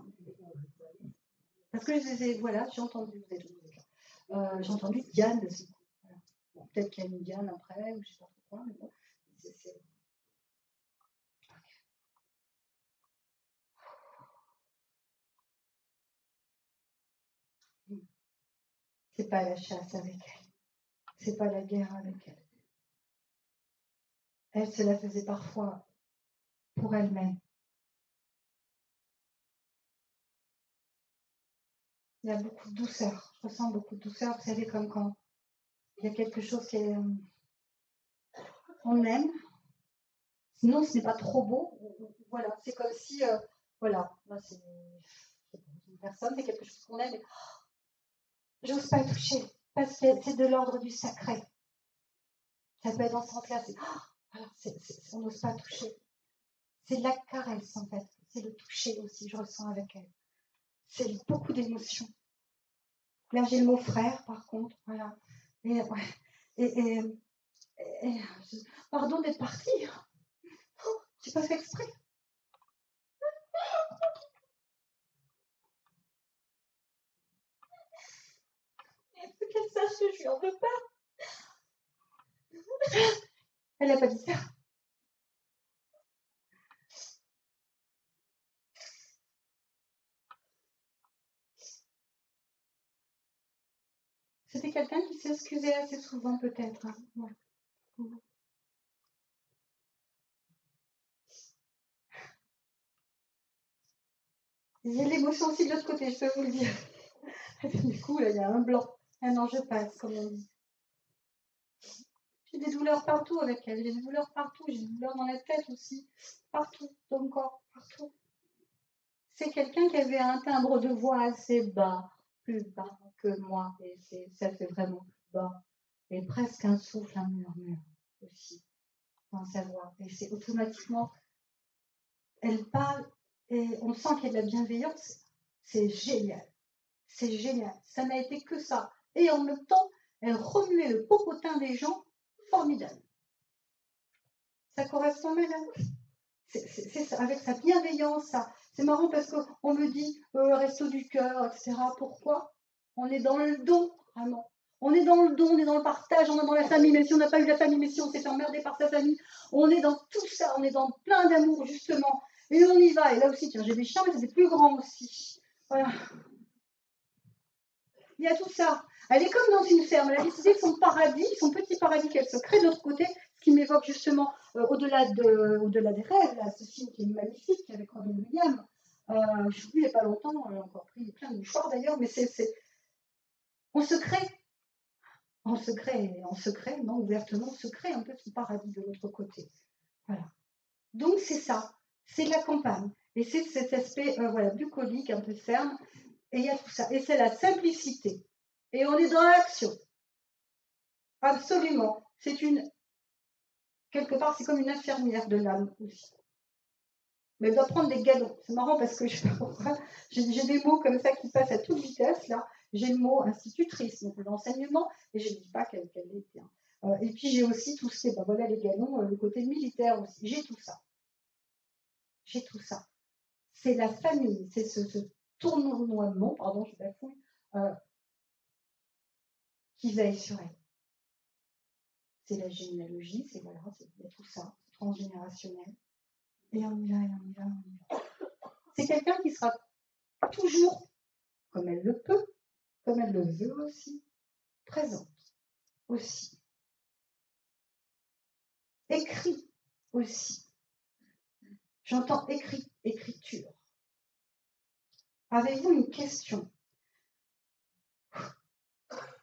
Parce que voilà, j'ai entendu, vous êtes j'ai entendu Diane, voilà. Bon, peut-être qu'il y a une Diane après, ou je sais pas pourquoi, mais bon, c'est pas la chasse avec elle, c'est pas la guerre avec elle. Elle se la faisait parfois pour elle-même. Il y a beaucoup de douceur, je ressens beaucoup de douceur, vous savez, comme quand il y a quelque chose qui est... on aime, sinon ce n'est pas trop beau, voilà, c'est comme si, voilà, là c'est une personne, c'est quelque chose qu'on aime, et j'ose pas y toucher, parce que c'est de l'ordre du sacré. Ça peut être dans ce sens-là, on n'ose pas toucher. C'est de la caresse, en fait, c'est le toucher aussi, je ressens avec elle. C'est beaucoup d'émotions. Là, j'ai le mot frère, par contre, voilà. Et, ouais. Pardon d'être partie. Oh, j'ai pas fait exprès. Il faut qu'elle sache que je lui en veux pas. Elle n'a pas dit ça. C'était quelqu'un qui s'excusait assez souvent, peut-être. Hein. Ouais. J'ai l'émotion aussi de l'autre côté, je peux vous le dire. Du coup, là, il y a un blanc. Ah non, je passe, comme on dit. J'ai des douleurs partout avec elle. J'ai des douleurs partout. J'ai des douleurs dans la tête aussi. Partout, dans le corps, partout. C'est quelqu'un qui avait un timbre de voix assez bas, plus bas que moi. Et ça fait vraiment bas. Et presque un souffle, un murmure aussi dans sa voix. Et c'est automatiquement, elle parle et on sent qu'il y a de la bienveillance. C'est génial. C'est génial. Ça n'a été que ça. Et en même temps, Elle remuait le popotin des gens, formidable. Ça correspond même à c'est ça, avec sa bienveillance, ça. C'est marrant parce qu'on me dit resto du cœur, etc. Pourquoi? On est dans le don, vraiment. On est dans le don, on est dans le partage, on est dans la famille, même si on n'a pas eu la famille, mais si on s'est fait emmerder par sa famille, on est dans tout ça, on est dans plein d'amour, justement. Et on y va. Et là aussi, tiens, j'ai des chiens, mais c'est des plus grands aussi. Voilà. Il y a tout ça. Elle est comme dans une ferme. Elle a décidé que son paradis, son petit paradis qu'elle se crée de l'autre côté, ce qui m'évoque justement au-delà des rêves, là, ce film qui est magnifique avec Robin Williams. Je l'ai vu il n'y a pas longtemps, elle a encore pris plein de mouchoirs d'ailleurs, mais on se crée. En secret, non, ouvertement, on se crée un peu son paradis de l'autre côté. Voilà. Donc c'est ça, c'est la campagne. Et c'est cet aspect bucolique, un peu ferme. Et il y a tout ça. Et c'est la simplicité. Et on est dans l'action. Absolument. Quelque part, c'est comme une infirmière de l'âme aussi. Mais elle doit prendre des galons. C'est marrant parce que j'ai des mots comme ça qui passent à toute vitesse, là. J'ai le mot institutrice, donc l'enseignement, et je ne dis pas qu'elle l'est bien. Et puis j'ai aussi tout ce qui est, les galons, le côté militaire aussi. J'ai tout ça. J'ai tout ça. C'est la famille, c'est ce tournoiement, pardon, je bafouille, qui veille sur elle. C'est la généalogie, il y a tout ça, c'est transgénérationnel. Et on y va, et on y va, on y va. C'est quelqu'un qui sera toujours, comme elle le peut, comme elle le veut aussi, présente aussi. Écrit aussi. J'entends écriture. Avez-vous une question?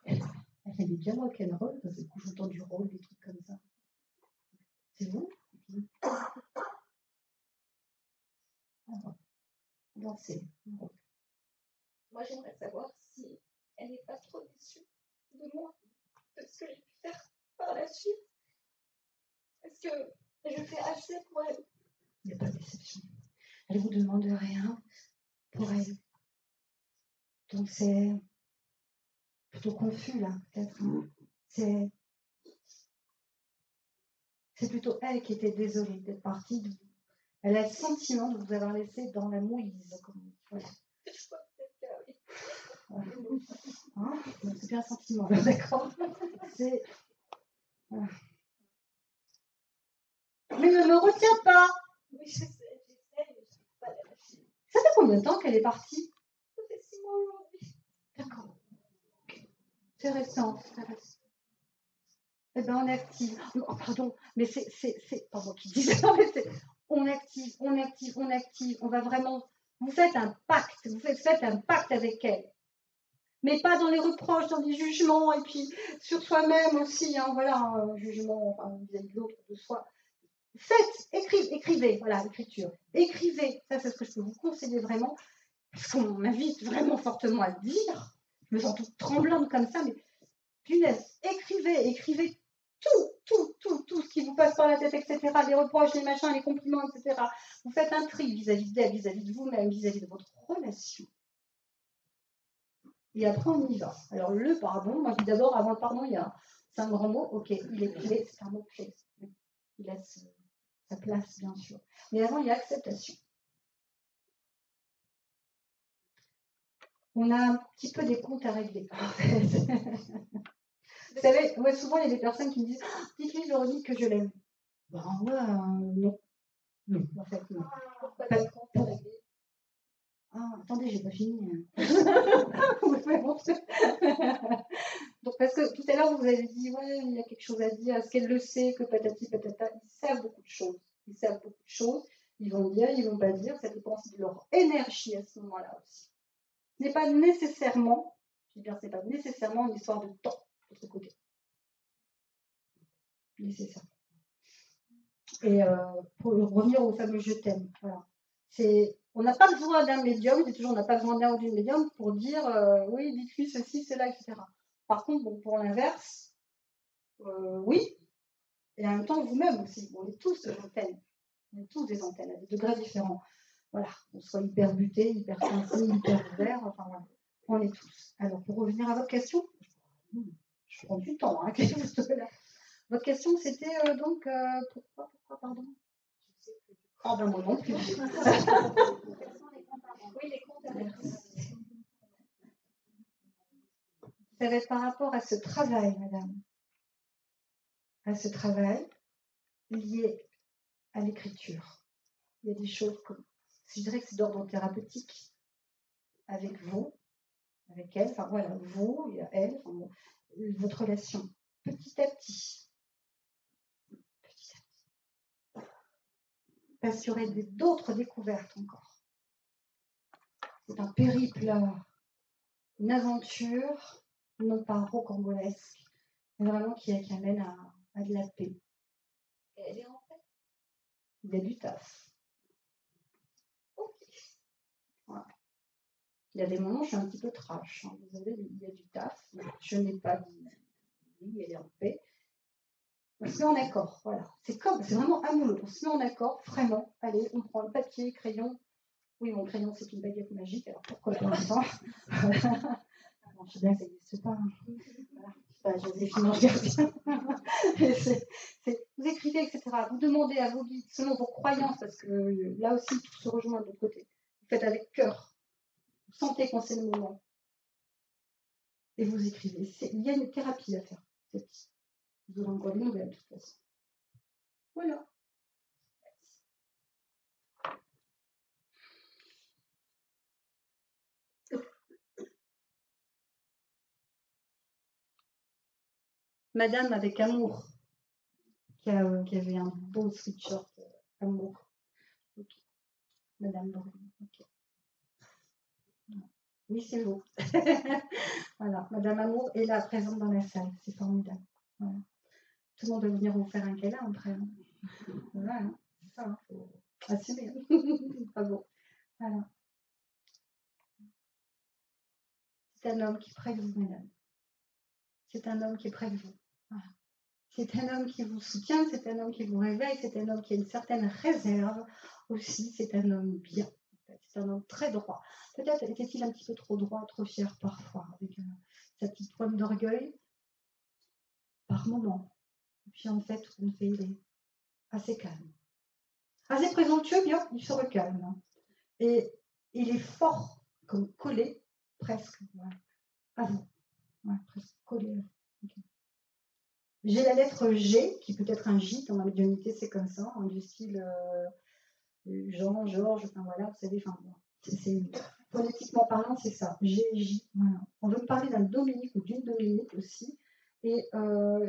Elle est bien rock'n'roll, parce que j'entends du rôle, des trucs comme ça. C'est vous? Danser. Moi, j'aimerais savoir si elle n'est pas trop déçue de moi, de ce que j'ai pu faire par la suite. Est-ce que je fais assez pour elle? Il n'y a pas de déception. Elle ne vous demande rien pour elle. Donc c'est plutôt confus là, peut-être. C'est plutôt elle qui était désolée d'être partie de vous. Elle a le sentiment de vous avoir laissé dans la mouise. Voilà. Je crois que c'est le cas, oui. Hein? C'est bien un sentiment, là, d'accord. C'est... Voilà. Mais ne me retiens pas. Oui, j'essaie, mais je ne peux pas la lâcher. Ça fait combien de temps qu'elle est partie? Ça fait 6 mois aujourd'hui. D'accord. C'est récent. Eh bien, on active. Oh, pardon, mais c'est pas moi qui dis ça, mais on active. On va vraiment. Vous faites un pacte. Vous faites un pacte avec elle. Mais pas dans les reproches, dans les jugements, et puis sur soi-même aussi, hein, voilà, un jugement vis-à-vis de l'autre, de soi. Faites, écrivez, voilà, l'écriture. Écrivez, ça c'est ce que je peux vous conseiller vraiment, parce qu'on m'invite vraiment fortement à le dire. Je me sens toute tremblante comme ça, mais punaise, écrivez tout ce qui vous passe par la tête, etc. Les reproches, les machins, les compliments, etc. Vous faites un tri vis-à-vis d'elle, vis-à-vis de vous-même, vis-à-vis de votre relation. Et après, on y va. Alors, le pardon, moi, je dis d'abord, avant le pardon, c'est un grand mot. Ok, il est clé, c'est un mot clé. Il laisse sa place, bien sûr. Mais avant, il y a acceptation. On a un petit peu des comptes à régler. Vous savez, ouais, souvent, il y a des personnes qui me disent « Dites-lui, Véronique, que je l'aime. » Ben ouais, non. Non, en fait, non. Pourquoi des comptes à régler? Ah, attendez, j'ai pas fini. Donc, parce que tout à l'heure, vous avez dit, ouais, il y a quelque chose à dire, est-ce qu'elle le sait, que patati patata, ils savent beaucoup de choses. Ils vont dire, ils vont pas dire, ça dépend aussi de leur énergie à ce moment-là aussi. Ce n'est pas nécessairement, c'est pas nécessairement une histoire de temps de ce côté. Nécessaire. Et pour revenir au fameux je t'aime, voilà. On n'a pas besoin d'un médium, on n'a pas besoin d'un ou d'une médium pour dire oui, dites-lui ceci, cela, etc. Par contre, bon, pour l'inverse, oui, et en même temps vous-même aussi. On est tous des antennes, on est tous des antennes à des degrés différents. Voilà, on soit hyper buté, hyper sensible, hyper ouvert, enfin voilà, on est tous. Alors pour revenir à votre question, Je prends du temps, hein, là. Votre question, c'était donc, pourquoi, pardon? Oh ben moi non plus. Oui, les comptes inverses. Ça va être par rapport à ce travail, madame. À ce travail lié à l'écriture. Il y a des choses comme, je dirais que c'est d'ordre thérapeutique avec vous, avec elle, enfin voilà, vous et elle, enfin, bon, votre relation, petit à petit, parce qu'il y aurait d'autres découvertes encore. C'est un périple, une aventure, non pas rocambolesque, mais vraiment qui amène à de la paix. Et elle est en paix. Il y a du taf. Ok. Voilà. Il y a des moments où je suis un petit peu trash. Hein. Désolée, il y a du taf. Je n'ai pas dit oui, elle est en paix. On se met en accord, voilà. C'est vraiment amoureux. On se met en accord, vraiment. Allez, on prend le papier, crayon. Oui, mon crayon, c'est une baguette magique, alors pourquoi pas ça? Bon, je sais bien que ça n'existe pas. Hein. Voilà. Pas Joséphine Ange Gardien. Vous écrivez, etc. Vous demandez à vos guides, selon vos croyances, parce que là aussi, tout se rejoint de l'autre côté. Vous faites avec cœur. Vous sentez quand c'est le moment. Et vous écrivez. Il y a une thérapie à faire. Vous aurez encore des nouvelles, de toute façon. Voilà. Madame avec amour, qui avait un beau sweatshirt amour. Okay. Madame Brune. Okay. Oui, c'est beau. Voilà, Madame Amour est là, présente dans la salle. C'est formidable. Voilà. Tout le monde doit venir vous faire un câlin après. Hein. Voilà, hein. C'est ça, hein. Faut assumer. Bravo. Voilà. C'est un homme qui est près de vous, madame. C'est un homme qui est près de vous. Voilà. C'est un homme qui vous soutient, c'est un homme qui vous réveille, c'est un homme qui a une certaine réserve aussi, c'est un homme bien. C'est un homme très droit. Peut-être était-il un petit peu trop droit, trop fier parfois, avec sa petite pointe d'orgueil, par moment. Et puis en fait, il est assez calme. Assez présomptueux, bien, il se recalme. Hein. Et il est fort, comme collé, presque, ouais, à vous. Ouais, presque collé à vous. Okay. J'ai la lettre G, qui peut être un J, dans la médiumnité, c'est comme ça, hein, du style Jean, Georges, enfin voilà, vous savez, enfin, phonétiquement parlant, c'est ça, G, J, voilà. On veut parler d'un Dominique ou d'une Dominique aussi, et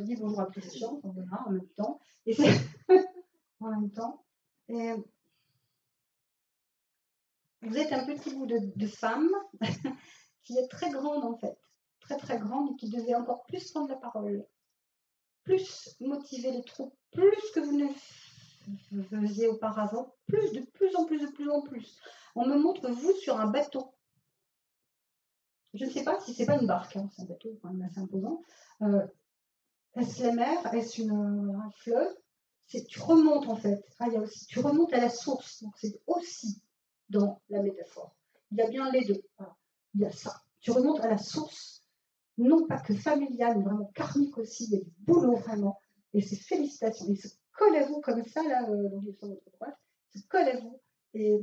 dit bonjour à Christian, on verra en même temps, et c'est en même temps, et vous êtes un petit bout de femme qui est très grande en fait, très très grande, et qui devait encore plus prendre la parole, plus motiver les troupes, plus que vous ne faisiez auparavant, de plus en plus. On me montre vous sur un bateau. Je ne sais pas si c'est pas une barque, hein, c'est un bateau quand même assez imposant. Est-ce la mer? Est-ce un fleuve? Tu remontes en fait. Ah, il y a aussi, tu remontes à la source. Donc c'est aussi dans la métaphore. Il y a bien les deux. Voilà. Il y a ça. Tu remontes à la source, non pas que familiale, mais vraiment karmique aussi. Il y a du boulot vraiment. Et c'est félicitations. Il se colle à vous comme ça, là, donc il est sur votre droite. Il se colle à vous. Et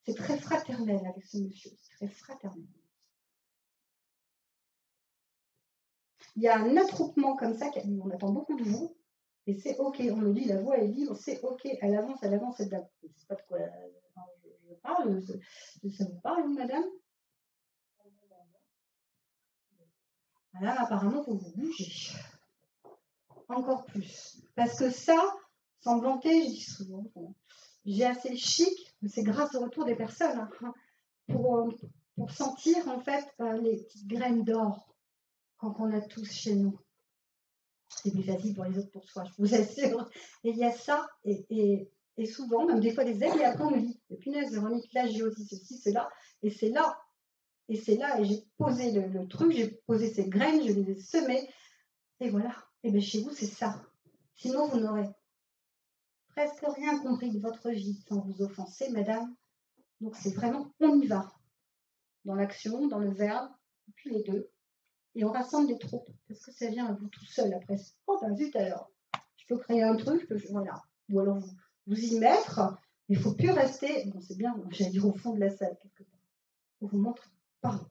c'est très fraternel avec ce monsieur. C'est très fraternel. Il y a un attroupement comme ça, on attend beaucoup de vous, et c'est ok, on me dit la voix est libre, c'est ok, elle avance, cette dame. Je ne sais pas de quoi je parle, ça vous parle, madame? Madame, apparemment, vous vous bougez. Encore plus. Parce que ça, sans vanter, je dis souvent, j'ai assez chic, mais c'est grâce au retour des personnes, hein, pour sentir en fait les petites graines d'or quand on a tous chez nous. C'est plus facile pour les autres pour soi, je vous assure. Et il y a ça, et souvent, même des fois des années après, on me dit, punaise, Véronique, là j'ai aussi ceci, cela, et c'est là, et j'ai posé le truc, j'ai posé ces graines, je les ai semées, et voilà. Et bien chez vous, c'est ça. Sinon, vous n'aurez presque rien compris de votre vie, sans vous offenser, madame. Donc c'est vraiment, on y va. Dans l'action, dans le verbe, et puis les deux. et on rassemble des troupes, parce que ça vient à vous tout seul après. Oh, ben zut alors, je peux créer un truc, voilà. Ou alors vous y mettre, mais il ne faut plus rester, bon c'est bien, j'allais dire au fond de la salle quelque part. On vous montre, pardon,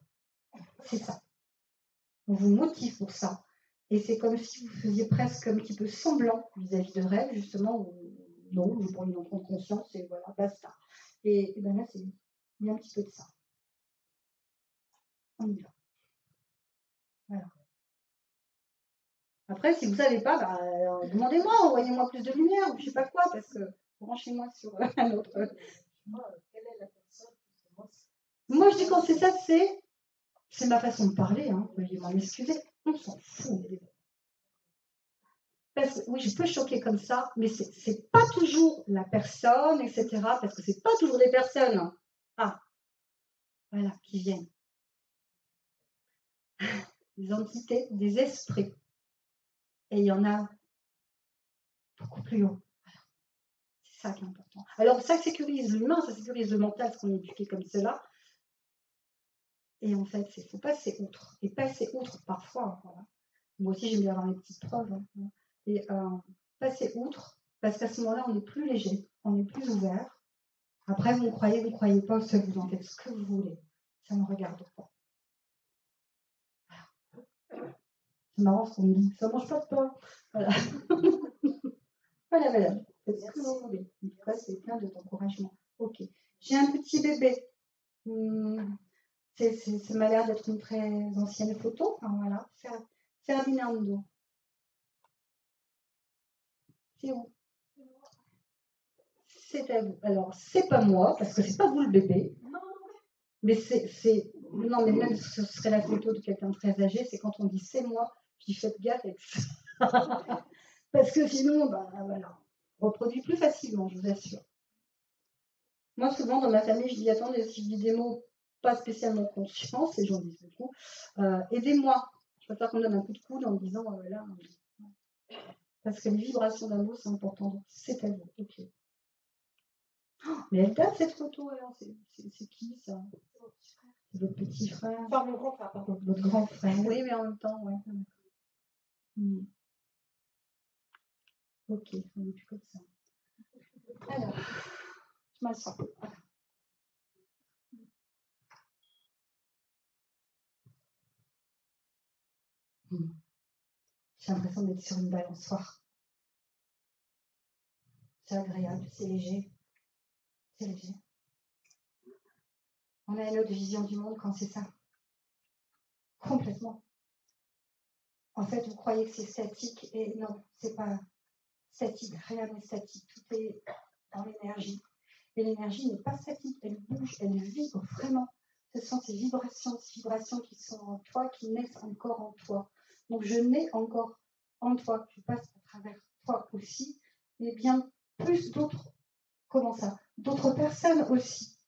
c'est ça. On vous motive pour ça. Et c'est comme si vous faisiez presque un petit peu semblant vis-à-vis de rêve, justement, ou non, vous pourriez en prendre conscience, et voilà, basta. Et ben là, il y a un petit peu de ça. On y va. Voilà. Après, si vous ne savez pas, bah, demandez-moi, envoyez-moi plus de lumière, ou je ne sais pas quoi, parce que branchez-moi sur un autre. Quelle est la personne? Moi, je dis quand c'est ça, c'est ma façon de parler, hein. Veuillez m'en excuser, on s'en fout. Parce que, oui, je peux choquer comme ça, mais c'est pas toujours la personne, etc. Parce que c'est pas toujours les personnes, voilà, qui viennent. Des entités, des esprits. Et il y en a beaucoup plus haut. Voilà. C'est ça qui est important. Alors, ça sécurise l'humain, ça sécurise le mental, parce qu'on est éduqué comme cela. Et en fait, il faut passer outre. Et passer outre parfois, voilà. Moi aussi, j'aime bien avoir mes petites preuves. Hein. Et passer outre, parce qu'à ce moment-là, on est plus léger, on est plus ouvert. Après, vous ne croyez pas, ça vous en faites ce que vous voulez. Ça ne me regarde pas. Voilà. C'est marrant ce qu'on me dit. Ça ne mange pas de pain. Voilà. Voilà, madame. Faites ce que vous voulez. En tout cas, c'est plein d'encouragement. Ok. J'ai un petit bébé. Ça m'a l'air d'être une très ancienne photo. Enfin, voilà. Ferdinando. C'est où? C'est à vous. Alors, c'est pas moi, parce que c'est pas vous le bébé. Mais non, mais même ce serait la photo de quelqu'un de très âgé, c'est quand on dit c'est moi, puis faites gaffe avec ça. Parce que sinon, voilà, on reproduit plus facilement, je vous assure. Moi, souvent, dans ma famille, je dis attendez, si je dis des mots pas spécialement conscients, et j'en dis beaucoup, aidez-moi. Je préfère qu'on donne un coup de coude en me disant là. Parce que les vibrations d'un mot, c'est important. Donc, c'est à vous. Ok. Mais elle date cette photo alors, c'est qui ça? C'est votre petit frère. Enfin, mon grand frère, pardon. Votre grand frère. Oui, mais en même temps, ouais. Ok, on n'est plus comme ça. Alors, je m'assois. J'ai l'impression d'être sur une balançoire. C'est agréable, c'est léger. C'est léger. On a une autre vision du monde quand c'est ça. Complètement. En fait, vous croyez que c'est statique et non, c'est pas statique. Rien n'est statique. Tout est dans l'énergie. Et l'énergie n'est pas statique. Elle bouge, elle vit vraiment. Ce sont ces vibrations qui sont en toi, qui naissent encore en toi. Donc, je nais encore en toi. Je passe à travers toi aussi. Et bien plus d'autres. Comment ça? D'autres personnes aussi.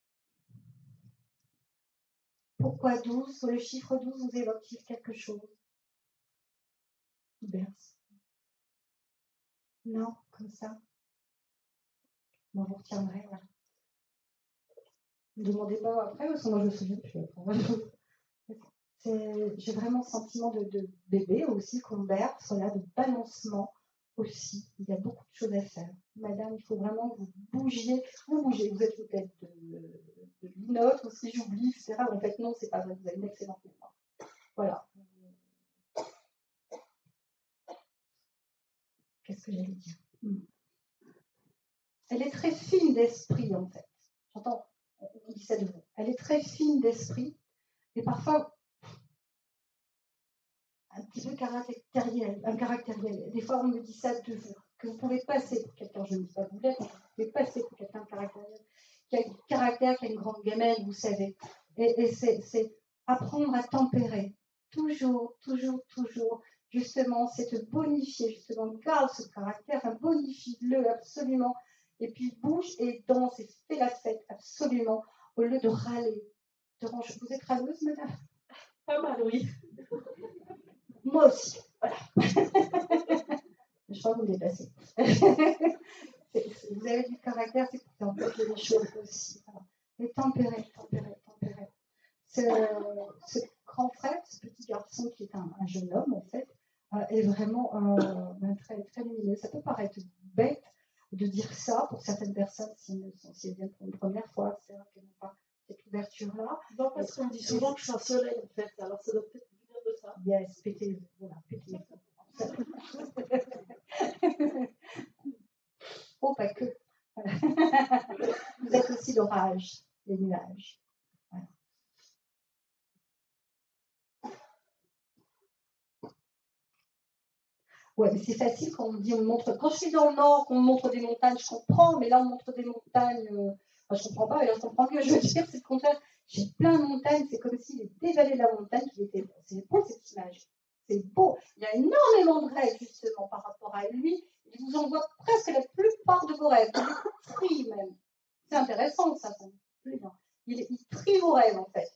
Pourquoi 12? Le chiffre 12 vous évoque-t-il quelque chose? Berce. Non, comme ça. Bon, vous retiendrez, là. Ne me demandez pas après, parce que moi je me souviens plus. J'ai vraiment le sentiment de bébé aussi, qu'on berce, là, de balancement aussi. Il y a beaucoup de choses à faire. Madame, il faut vraiment que vous bougiez. Vous bougez, vous êtes peut-être de l'inote aussi, j'oublie, etc. En fait, non, c'est pas vrai, vous avez une excellente mémoire. Voilà. Qu'est-ce que j'allais dire? Elle est très fine d'esprit, en fait. J'entends, on dit ça de vous. Elle est très fine d'esprit et parfois un petit peu caractériel. Des fois, on me dit ça de vous, que vous pouvez passer pour quelqu'un, je ne dis pas que vous l'êtes, mais vous pouvez passer pour quelqu'un de caractériel, qui a du caractère, qui a une grande gamelle, vous savez. Et c'est apprendre à tempérer. Toujours, justement, c'est te bonifier, justement, garde ce caractère, bonifie-le absolument. Et puis bouge et danse et fais la fête, absolument, au lieu de râler. Vous êtes râleuse, madame? Pas mal, oui. Moi aussi, voilà. Je crois que vous me dépassez. Vous avez du caractère, c'est pour faire en fait les choses aussi. Voilà. Et tempérer. Ce grand frère, ce petit garçon, garçon qui est un jeune homme, en fait, est vraiment très, très lumineux. Ça peut paraître bête de dire ça pour certaines personnes si elles viennent pour une première fois, c'est vrai qu'elles n'ont pas cette ouverture-là. Non, parce qu'on me dit souvent que je suis un soleil, en fait, alors ça doit peut-être venir de ça. Yes, pétez, voilà, pétez. Oh, pas que. Vous êtes aussi l'orage, les nuages. Voilà. Ouais, mais c'est facile quand on me dit, on montre. Quand je suis dans le nord, qu'on me montre des montagnes, je comprends, mais là on montre des montagnes, je comprends pas, et là je comprends mieux. Je veux dire, c'est le contraire. J'ai plein de montagnes, c'est comme s'il dévalait la montagne, c'est beau cette image. C'est beau. Il y a énormément de rêves justement par rapport à lui. Il vous envoie presque la plupart de vos rêves. Il les trie même. C'est intéressant ça. Il trie vos rêves en fait.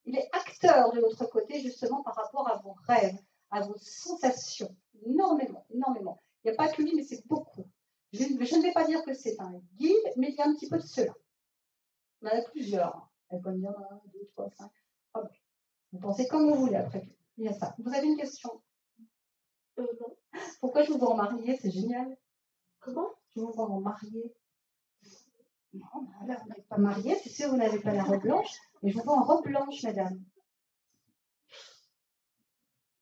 Il est acteur de l'autre côté justement par rapport à vos rêves, à vos sensations. Énormément, énormément. Il n'y a pas que lui, mais c'est beaucoup. Je ne vais pas dire que c'est un guide, mais il y a un petit peu de cela. On en a plusieurs. Elle peut dire 1, 2, 3, 5. Ah bon. Vous pensez comme vous voulez après. Il y a ça. Vous avez une question? Non. Pourquoi je vous vois en mariée? C'est génial. Comment? Je vous vois en mariée. Non, là, vous n'êtes pas mariée, c'est sûr, vous n'avez pas la robe blanche, mais je vous vois en robe blanche, madame.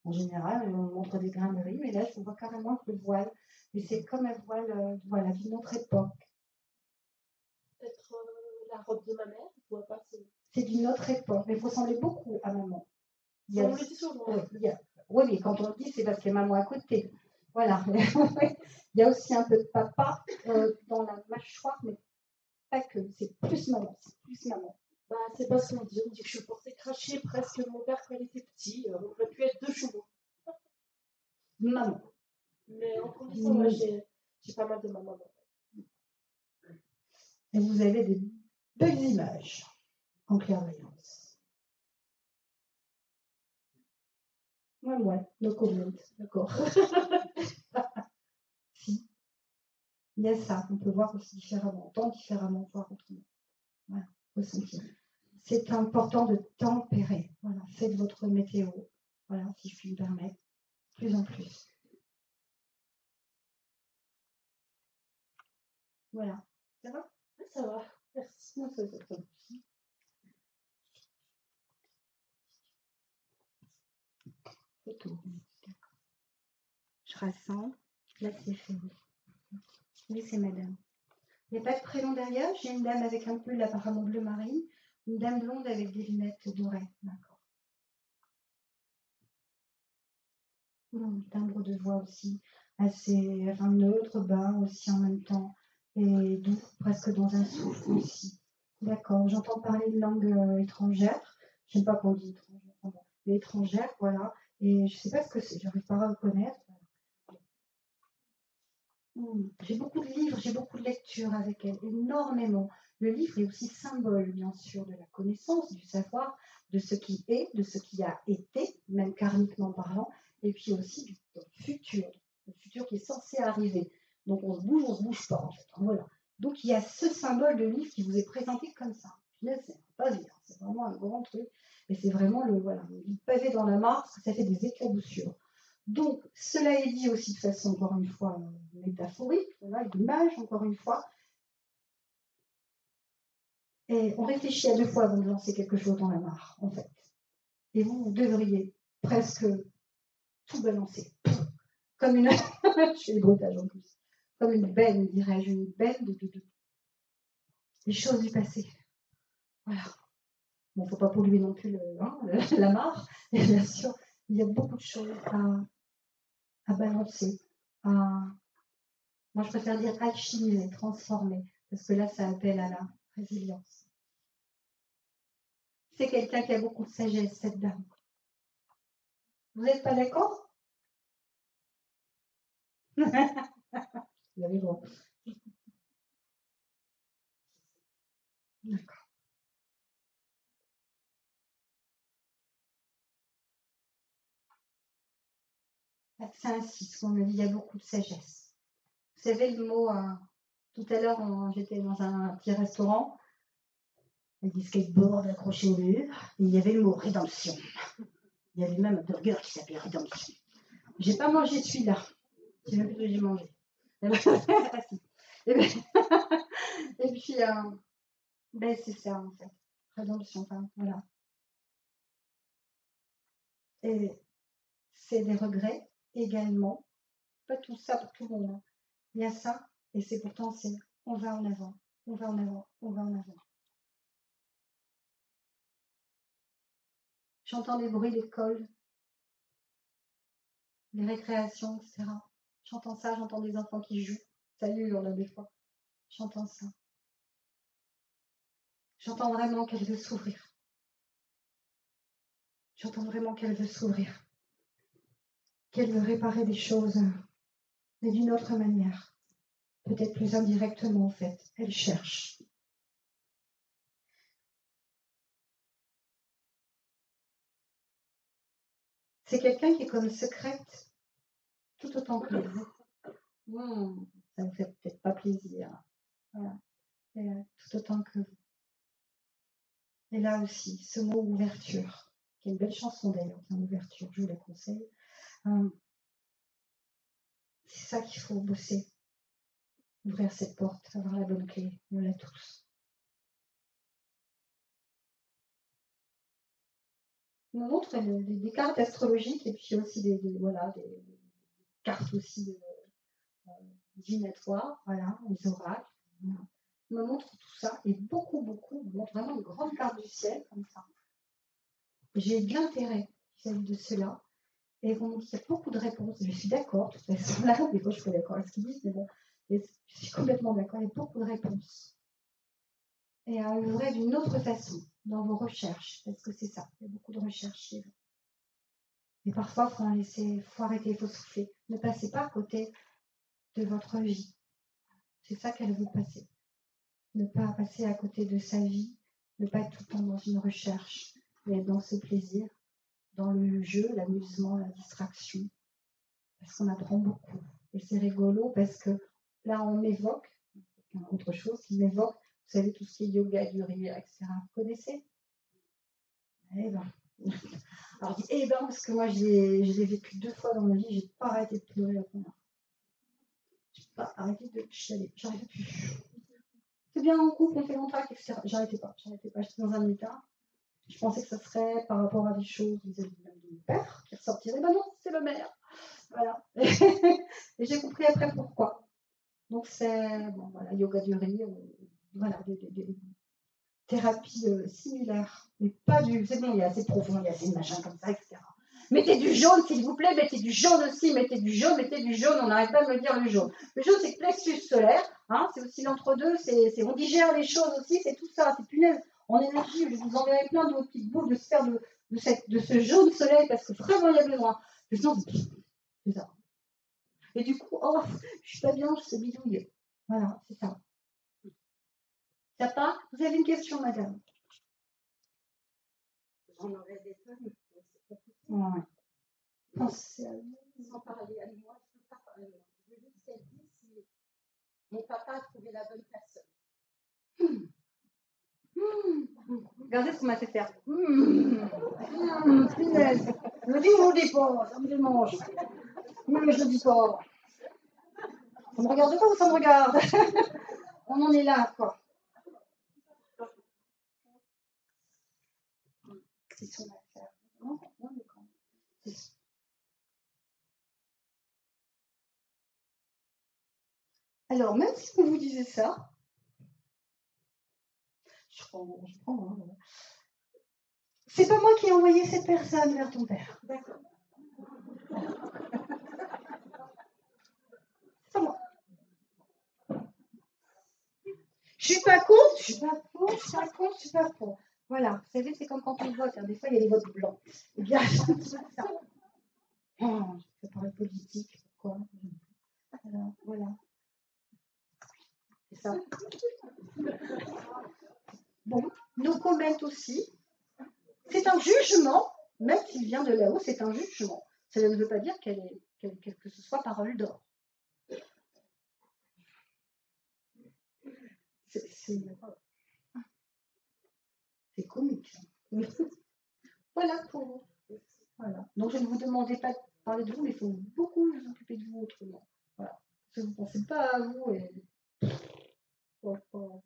En général, on montre des graineries, mais là, je vous vois carrément avec le voile. Et c'est comme un voile voilà, d'une autre époque. Peut-être la robe de ma mère, je vois pas. C'est d'une autre époque, mais vous ressemblez beaucoup à maman. On me le dit souvent. Oui, mais quand on le dit, c'est parce qu'il y a maman à côté. Voilà. Il y a aussi un peu de papa dans la mâchoire, mais pas que. C'est plus maman. C'est plus maman. Bah, c'est pas ce qu'on dit. On dit que je portais cracher presque mon père quand il était petit. On aurait pu être 2 chevaux. Maman. Mais en condition, moi, j'ai pas mal de maman. Et vous avez des belles images en clairvoyance. Ouais, no comment, d'accord. Si. Il y a ça, on peut voir aussi différemment, entendre différemment, voir autrement. Voilà, ressentir. C'est important de tempérer. Voilà, faites votre météo. Voilà, si je puis me permettre. Plus en plus. Voilà. Ça va? Ça va. Merci. C'est tout. Je rassemble. Là, c'est fait. Oui, c'est madame. Il n'y a pas de prénom derrière. J'ai une dame avec un pull apparemment bleu marine. Une dame blonde avec des lunettes dorées. D'accord. Un timbre de voix aussi assez neutre, bas aussi en même temps. Et doux, presque dans un souffle aussi. D'accord. J'entends parler une langue étrangère. Je ne sais pas qu'on dit étrangère. Mais étrangère, voilà. Et je ne sais pas ce que c'est. Je n'arrive pas à reconnaître. J'ai beaucoup de livres, j'ai beaucoup de lectures avec elle, énormément. Le livre est aussi symbole, bien sûr, de la connaissance, du savoir, de ce qui est, de ce qui a été, même karmiquement parlant, et puis aussi du futur qui est censé arriver. Donc on se bouge pas, en fait. Voilà. Donc il y a ce symbole de livre qui vous est présenté comme ça. Là, c'est pas bien, c'est vraiment un grand truc, et c'est vraiment le pavé dans la mare, parce que ça fait des éclaboussures. Donc, cela est dit aussi de façon, encore une fois, métaphorique, voilà, l'image, encore une fois. Et on réfléchit à 2 fois avant de lancer quelque chose dans la mare, en fait. Et vous devriez presque tout balancer. Comme une... je fais le bruitage en plus. Comme une benne, dirais-je, une benne de des choses du passé. Voilà. Bon, il ne faut pas polluer non plus la mare, mais bien sûr, il y a beaucoup de choses à balancer, moi je préfère dire alchimiser, transformer, parce que là ça appelle à la résilience. C'est quelqu'un qui a beaucoup de sagesse, cette dame. Vous n'êtes pas d'accord? Vous avez le droit. D'accord. C'est ainsi, ce qu'on me dit, il y a beaucoup de sagesse. Vous savez le mot, tout à l'heure, j'étais dans un petit restaurant, avec des skateboards accrochés au mur, et il y avait le mot rédemption. Il y avait même un burger qui s'appelait Rédemption. J'ai pas mangé celui-là. Je sais même plus ce que j'ai mangé. Et ben, et ben, et puis, ben, c'est ça en fait. Rédemption, enfin, voilà. Et c'est des regrets également. Pas tout ça pour tout le monde, hein. Il y a ça, et c'est pourtant, c'est on va en avant, on va en avant, on va en avant. J'entends les bruits d'école, des récréations, etc. J'entends ça, j'entends des enfants qui jouent. Ça hurle là des fois. J'entends ça. J'entends vraiment qu'elle veut s'ouvrir. J'entends vraiment qu'elle veut s'ouvrir. Qu'elle veut réparer des choses, mais d'une autre manière. Peut-être plus indirectement en fait. Elle cherche. C'est quelqu'un qui est comme secrète, tout autant que vous. Ça ne vous fait peut-être pas plaisir. Voilà. Tout autant que vous. Et là aussi, ce mot ouverture, qui est une belle chanson d'ailleurs, ouverture, je vous la conseille. C'est ça qu'il faut bosser. Ouvrir cette porte, avoir la bonne clé. On l'a tous. On montre des cartes astrologiques et puis aussi des cartes aussi divinatoires, voilà, les oracles. Voilà. On me montre tout ça et beaucoup, on me montre vraiment une grande carte du ciel comme ça. J'ai de l'intérêt vis-à-vis de cela. Et on me dit qu'il y a beaucoup de réponses. Je suis d'accord, de toute façon, là, des fois je suis pas d'accord avec ce qu'ils disent, mais bon, je suis complètement d'accord. Il y a beaucoup de réponses. Et à œuvrer d'une autre façon dans vos recherches, parce que c'est ça, il y a beaucoup de recherches chez vous. Et parfois, il faut arrêter, il faut souffler. Ne passez pas à côté de votre vie. C'est ça qu'elle veut passer. Ne pas passer à côté de sa vie, ne pas être tout le temps dans une recherche, mais être dans ses plaisirs, dans le jeu, l'amusement, la distraction. Parce qu'on apprend beaucoup. Et c'est rigolo parce que là, on m'évoque, autre chose qui m'évoque, vous savez, tout ce qui est yoga, du rire, etc. Vous connaissez? Eh ben. Alors, je dis, eh ben, parce que moi, je l'ai vécu 2 fois dans ma vie, j'ai pas arrêté de pleurer la première fois. J'ai pas arrêté de chialer, j'arrêtais plus. C'est bien en couple, on fait l'entraque, etc. J'arrêtais pas. J'étais dans un état. Je pensais que ça serait par rapport à des choses vis-à-vis de mon père qui ressortirait. Ben non, c'est le maire. Voilà. Et j'ai compris après pourquoi. Donc c'est yoga du rire, voilà, des thérapies similaires. Mais pas du. C'est bon, il y a assez profond, il y a assez de machin comme ça, etc. Mettez du jaune, s'il vous plaît, mettez du jaune aussi, mettez du jaune, on n'arrête pas de me dire le jaune. Le jaune, c'est plexus solaire, hein, c'est aussi l'entre-deux, on digère les choses aussi, c'est tout ça, c'est punaise. En énergie, je vous enverrai plein de petites boules de sphères de ce jaune soleil, parce que vraiment, il y a besoin. Sinon, c'est ça. Et du coup, oh, je suis pas bien, je suis bidouille. Voilà, c'est ça. Ça part? Vous avez une question, madame? J'en aurais des tonnes, mais c'est pas possible. Ouais. Pensez à vous. Sans parler à moi, je peux pas parler. Je veux juste qu'elle dise si mon papa a trouvé la bonne personne. Regardez ce qu'on m'a fait faire. Punaise. Je le dis ou je le dis pas? Ça me démange. Mais je le dis pas. Ça me regarde pas ou ça me regarde? On en est là, quoi. C'est son affaire. Non, mais quand même. Alors, même si on vous disait ça, je prends. Hein. C'est pas moi qui ai envoyé cette personne vers ton père. D'accord. C'est pas moi. Je suis pas contre, je suis pas pour. Voilà, vous savez, c'est comme quand on vote. Hein. Des fois, il y a des votes blancs. Eh bien, c'est ça. Oh, je parle politique, pourquoi? Alors, voilà. C'est ça. Bon, nos comments aussi. C'est un jugement, même s'il vient de là-haut, c'est un jugement. Ça ne veut pas dire que ce soit parole d'or. C'est comique. Voilà pour vous. Voilà. Donc je ne vous demandais pas de parler de vous, mais il faut beaucoup vous occuper de vous autrement. Voilà. Parce que vous ne pensez pas à vous et pas trop,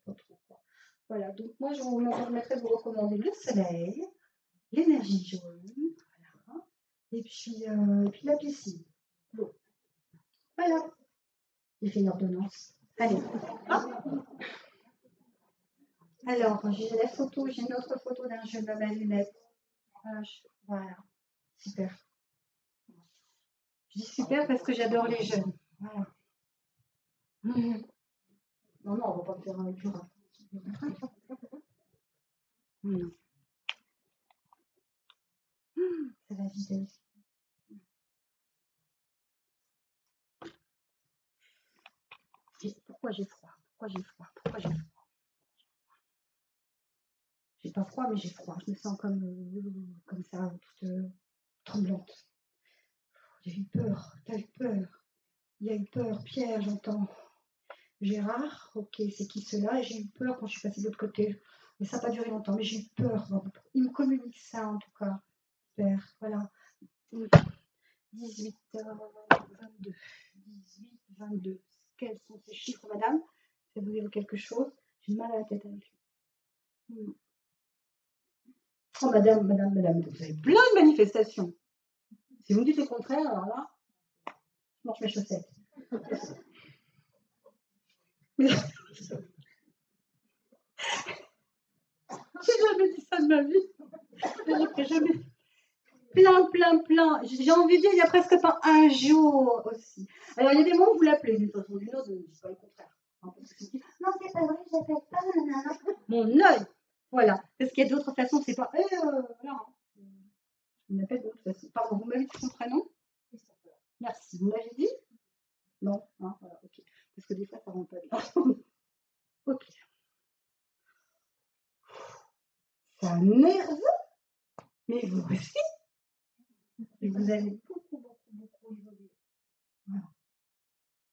quoi. Voilà. Donc moi je vous permettrai de vous recommander le soleil, l'énergie jaune, voilà. Et puis la piscine. Bon. Voilà. J'ai fait une ordonnance. Allez. Hop. Alors, j'ai la photo, j'ai une autre photo d'un jeune homme à lunettes. Voilà. Super. Je dis super parce que j'adore les jeunes. Voilà. Non, on ne va pas faire un jour. Non. Ça va vider. Pourquoi j'ai froid? J'ai pas froid, mais j'ai froid. Je me sens comme ça, toute tremblante. J'ai eu peur. T'as eu peur? Il y a eu peur. Pierre, j'entends. Gérard, ok, c'est qui cela? Et j'ai eu peur quand je suis passée de l'autre côté. Mais ça n'a pas duré longtemps, mais j'ai eu peur. Il me communique ça, en tout cas. Super, voilà. 18, 22. 18, 22. Quels sont ces chiffres, madame? Ça vous évoque quelque chose? J'ai mal à la tête avec lui. Oh, madame, vous avez plein de manifestations. Si vous me dites le contraire, alors là, je mange mes chaussettes. Mais... j'ai jamais dit ça de ma vie. Je ferai jamais. Plein. J'ai envie de dire, il n'y a presque pas un jour aussi. Alors, il y a des moments où vous l'appelez d'une façon ou d'une autre, je ne dis pas le contraire. Non, c'est pas vrai, je n'appelle pas, nanana. Mon œil. Voilà. Parce qu'il y a d'autres façons, c'est pas. Non. Je m'appelle d'autres façons. Pardon, vous m'avez dit son prénom? Merci. Vous m'avez dit? Non. Hein, voilà, ok. Parce que des fois, ça ne rend pas bien. Ok. Ça nerve. Mais vous aussi. Et vous avez beaucoup évolué. Voilà.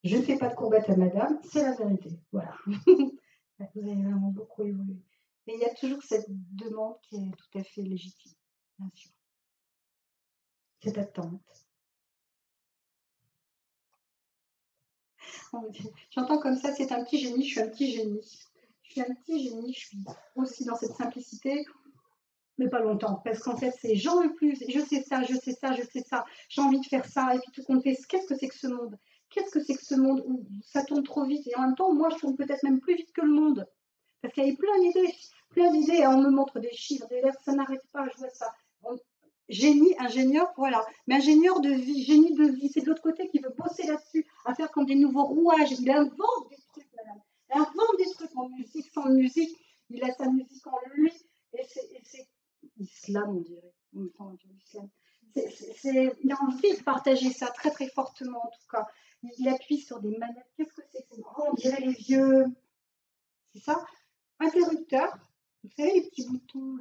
Je ne fais pas de courbettes à madame, c'est la vérité. Voilà. Vous avez vraiment beaucoup évolué. Et il y a toujours cette demande qui est tout à fait légitime, bien sûr. Cette attente. J'entends comme ça, c'est un petit génie, je suis un petit génie. Je suis un petit génie, je suis aussi dans cette simplicité, mais pas longtemps. Parce qu'en fait, c'est j'en veux plus, je sais ça, j'ai envie de faire ça, et puis tout compte fait, qu'est-ce que c'est que ce monde? Qu'est-ce que c'est que ce monde où ça tourne trop vite? Et en même temps, moi, je tourne peut-être même plus vite que le monde. Parce qu'il y avait plein d'idées, et on me montre des chiffres, des lettres, ça n'arrête pas, je vois ça. Génie, ingénieur, voilà. Mais ingénieur de vie, génie de vie, c'est de l'autre côté qui veut bosser là-dessus, à faire comme des nouveaux rouages. Il invente des trucs, madame. Il invente des trucs en musique, sans musique. Il a sa musique en lui. Et c'est islam, on dirait. Il a envie de partager ça très, très fortement, en tout cas. Il appuie sur des manettes. Qu'est-ce que c'est que ça? On dirait les vieux. C'est ça? Interrupteur. Vous savez, les petits boutons.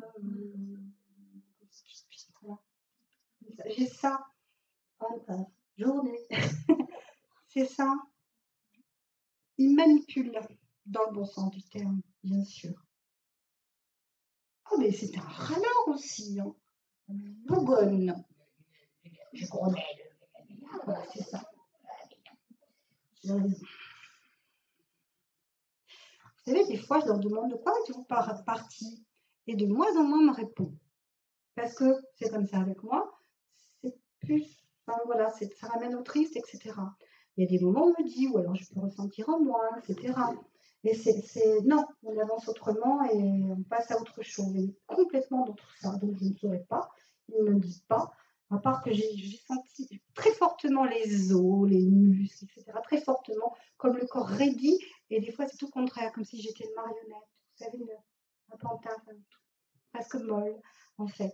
J'ai ça. Journée. C'est ça. Il manipule, dans le bon sens du terme, bien sûr. Oh, mais c'est un râleur aussi. Hein. Bougonne. Je connais. Voilà, c'est ça. Vous savez, des fois, je leur demande de quoi êtes-vous parti? Et de moins en moins me répond. Parce que c'est comme ça avec moi. C'est plus. Enfin, voilà, ça ramène au triste, etc. Il y a des moments où on me dit, ou alors je peux ressentir en moi, etc. Et non, on avance autrement et on passe à autre chose. Et complètement dans tout ça. Donc je ne saurais pas, ils ne me disent pas. À part que j'ai senti très fortement les os, les muscles, etc. Très fortement, comme le corps raidi. Et des fois, c'est tout le contraire, comme si j'étais une marionnette. Vous savez, un pantin, presque molle, en fait.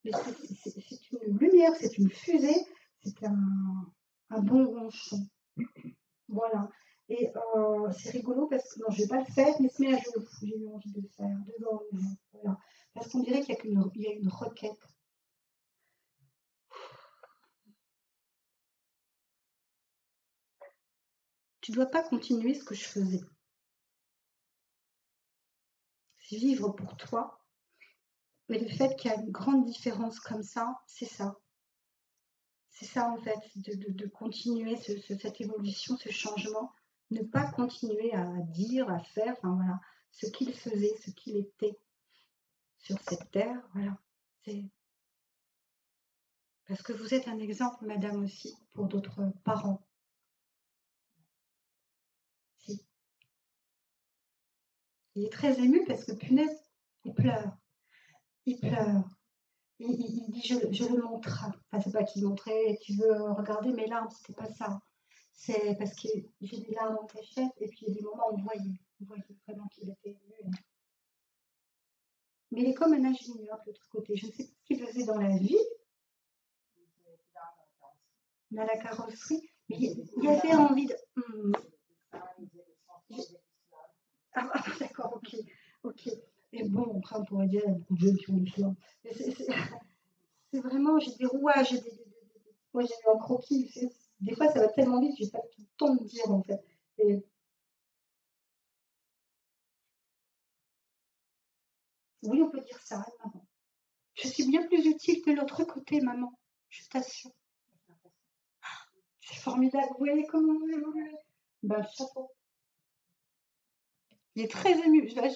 C'est une lumière, c'est une fusée, c'est un bon ronchon. Voilà. Et c'est rigolo parce que, non, je ne vais pas le faire, mais se met à genoux. J'ai eu envie de le faire, devant nous. Voilà. Parce qu'on dirait qu'il y a une requête. Tu ne dois pas continuer ce que je faisais. C'est vivre pour toi. Mais le fait qu'il y a une grande différence comme ça, c'est ça. C'est ça en fait, de continuer cette évolution, ce changement, ne pas continuer à dire, à faire, enfin voilà, ce qu'il faisait, ce qu'il était sur cette terre, voilà. C'est parce que vous êtes un exemple, madame, aussi, pour d'autres parents. Si. Il est très ému parce que punaise, il pleure. Il pleure. Il dit je le montrerai. Enfin, c'est pas qu'il montrait, tu veux regarder mes larmes, c'était pas ça. C'est parce que j'ai des larmes en cachette et puis il y a des moments où on voyait vraiment qu'il était ému. Mais il est comme un ingénieur de l'autre côté. Je ne sais pas ce qu'il faisait dans la vie, dans la carrosserie, mais il avait envie de. Ah, d'accord, ok. Et bon, après on pourrait dire, il y a beaucoup de jeunes qui ont du slam. Mais c'est vraiment, j'ai des rouages, moi j'ai eu un croquis. Des fois ça va tellement vite, j'ai pas tout le temps de dire en fait. Et oui, on peut dire ça, maman. Je suis bien plus utile que l'autre côté, maman. Je t'assure. C'est formidable. Vous voyez comment vous évoluez? Ben, chapeau. Il est très ému. Là,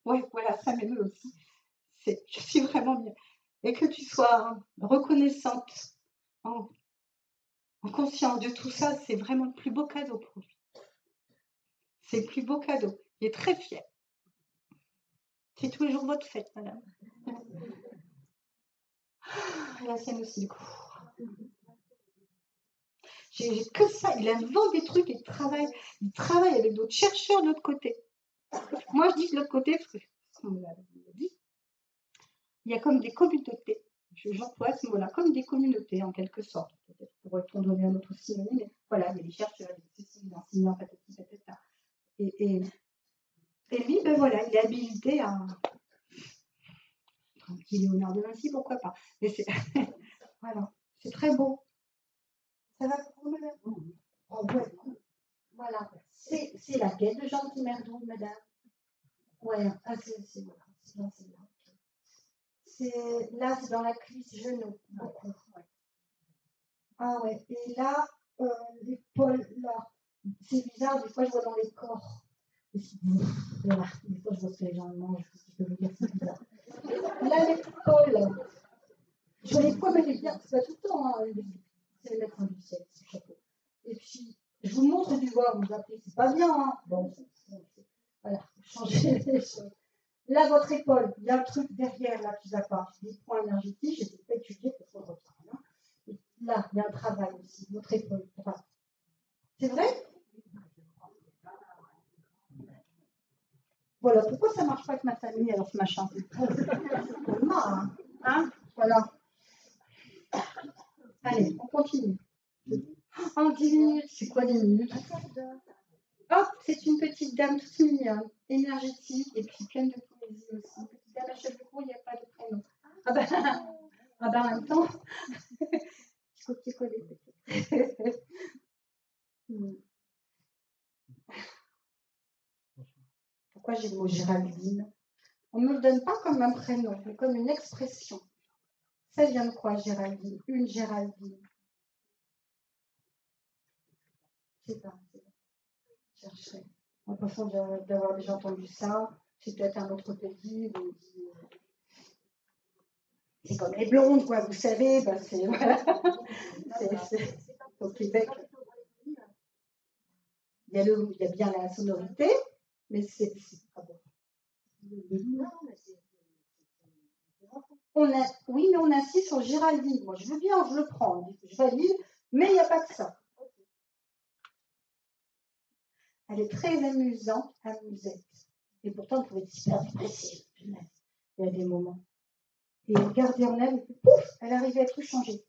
ouais, voilà, ça m'émeut aussi. Je suis vraiment bien. Et que tu sois reconnaissante, en conscience de tout ça, c'est vraiment le plus beau cadeau pour lui. C'est le plus beau cadeau. Il est très fier. C'est tous les jours votre fête, madame. La sienne aussi, du coup. J'ai que ça. Il invente des trucs et il travaille avec d'autres chercheurs de l'autre côté. Moi, je dis de l'autre côté, parce que, on me l'a dit, il y a comme des communautés. J'emploie ce mot-là, comme des communautés, en quelque sorte. Peut-être pourrait-on donner un autre synonyme, mais voilà, il y a des chercheurs, des enseignants, patati, patata. Et lui, ben voilà, il est habilité à. Un petit Léonard de Vinci, pourquoi pas. Mais c'est. Voilà, c'est très beau. Ça va pour vous, madame? Oh, ouais. Voilà. C'est la quête de Jean Timerdou, madame. Ouais, ah, c'est voilà. Là, c'est dans la cuisse genou, beaucoup. Ouais. Ah ouais, et là, l'épaule, là, c'est bizarre, des fois je vois dans les corps. Voilà, des fois je vois ce que les gens mangent, ce que je peux vous dire, c'est bizarre. Là, l'épaule, je les vois, mais les bien, c'est pas tout le temps, hein, c'est le médecin du ciel, c'est le chapeau. Et puis, je vous montre du doigt, vous appelez, c'est pas bien, hein. Bon, voilà, changer les choses. Là, votre épaule, il y a un truc derrière là qui va pas. Des points énergétiques, j'ai peut-être étudié parce qu'on ne retient rien. Et là, il y a un travail aussi, votre épaule droite. C'est vrai? Voilà, pourquoi ça ne marche pas avec ma famille alors ce machin? Hein? Voilà. Allez, on continue. En 10 minutes, c'est quoi 10 minutes? Hop, c'est une petite dame toute mignonne, énergétique et puis pleine de poésie aussi. Une petite dame à cheveux courts, il n'y a pas de prénom. Ah ben en même temps, je copier-coller peut-être. Pourquoi j'ai le mot Géraldine? On ne me le donne pas comme un prénom, mais comme une expression. Ça vient de quoi, Géraldine? Une Géraldine. Je sais pas. Chercher. En l'impression d'avoir déjà entendu ça. C'est peut-être un autre pays. C'est comme les blondes, quoi, vous savez. Ben c'est voilà. C'est au Québec. Il y a bien la sonorité, mais c'est pas bon. Oui, mais on insiste sur Géraldine. Moi, je veux bien, je le prends. Je valide, mais il n'y a pas que ça. Elle est très amusante, amusette. Et pourtant, elle pouvait être super dépressive. Il y a des moments. Et elle gardait en elle, et puis pouf, elle arrivait à tout changer.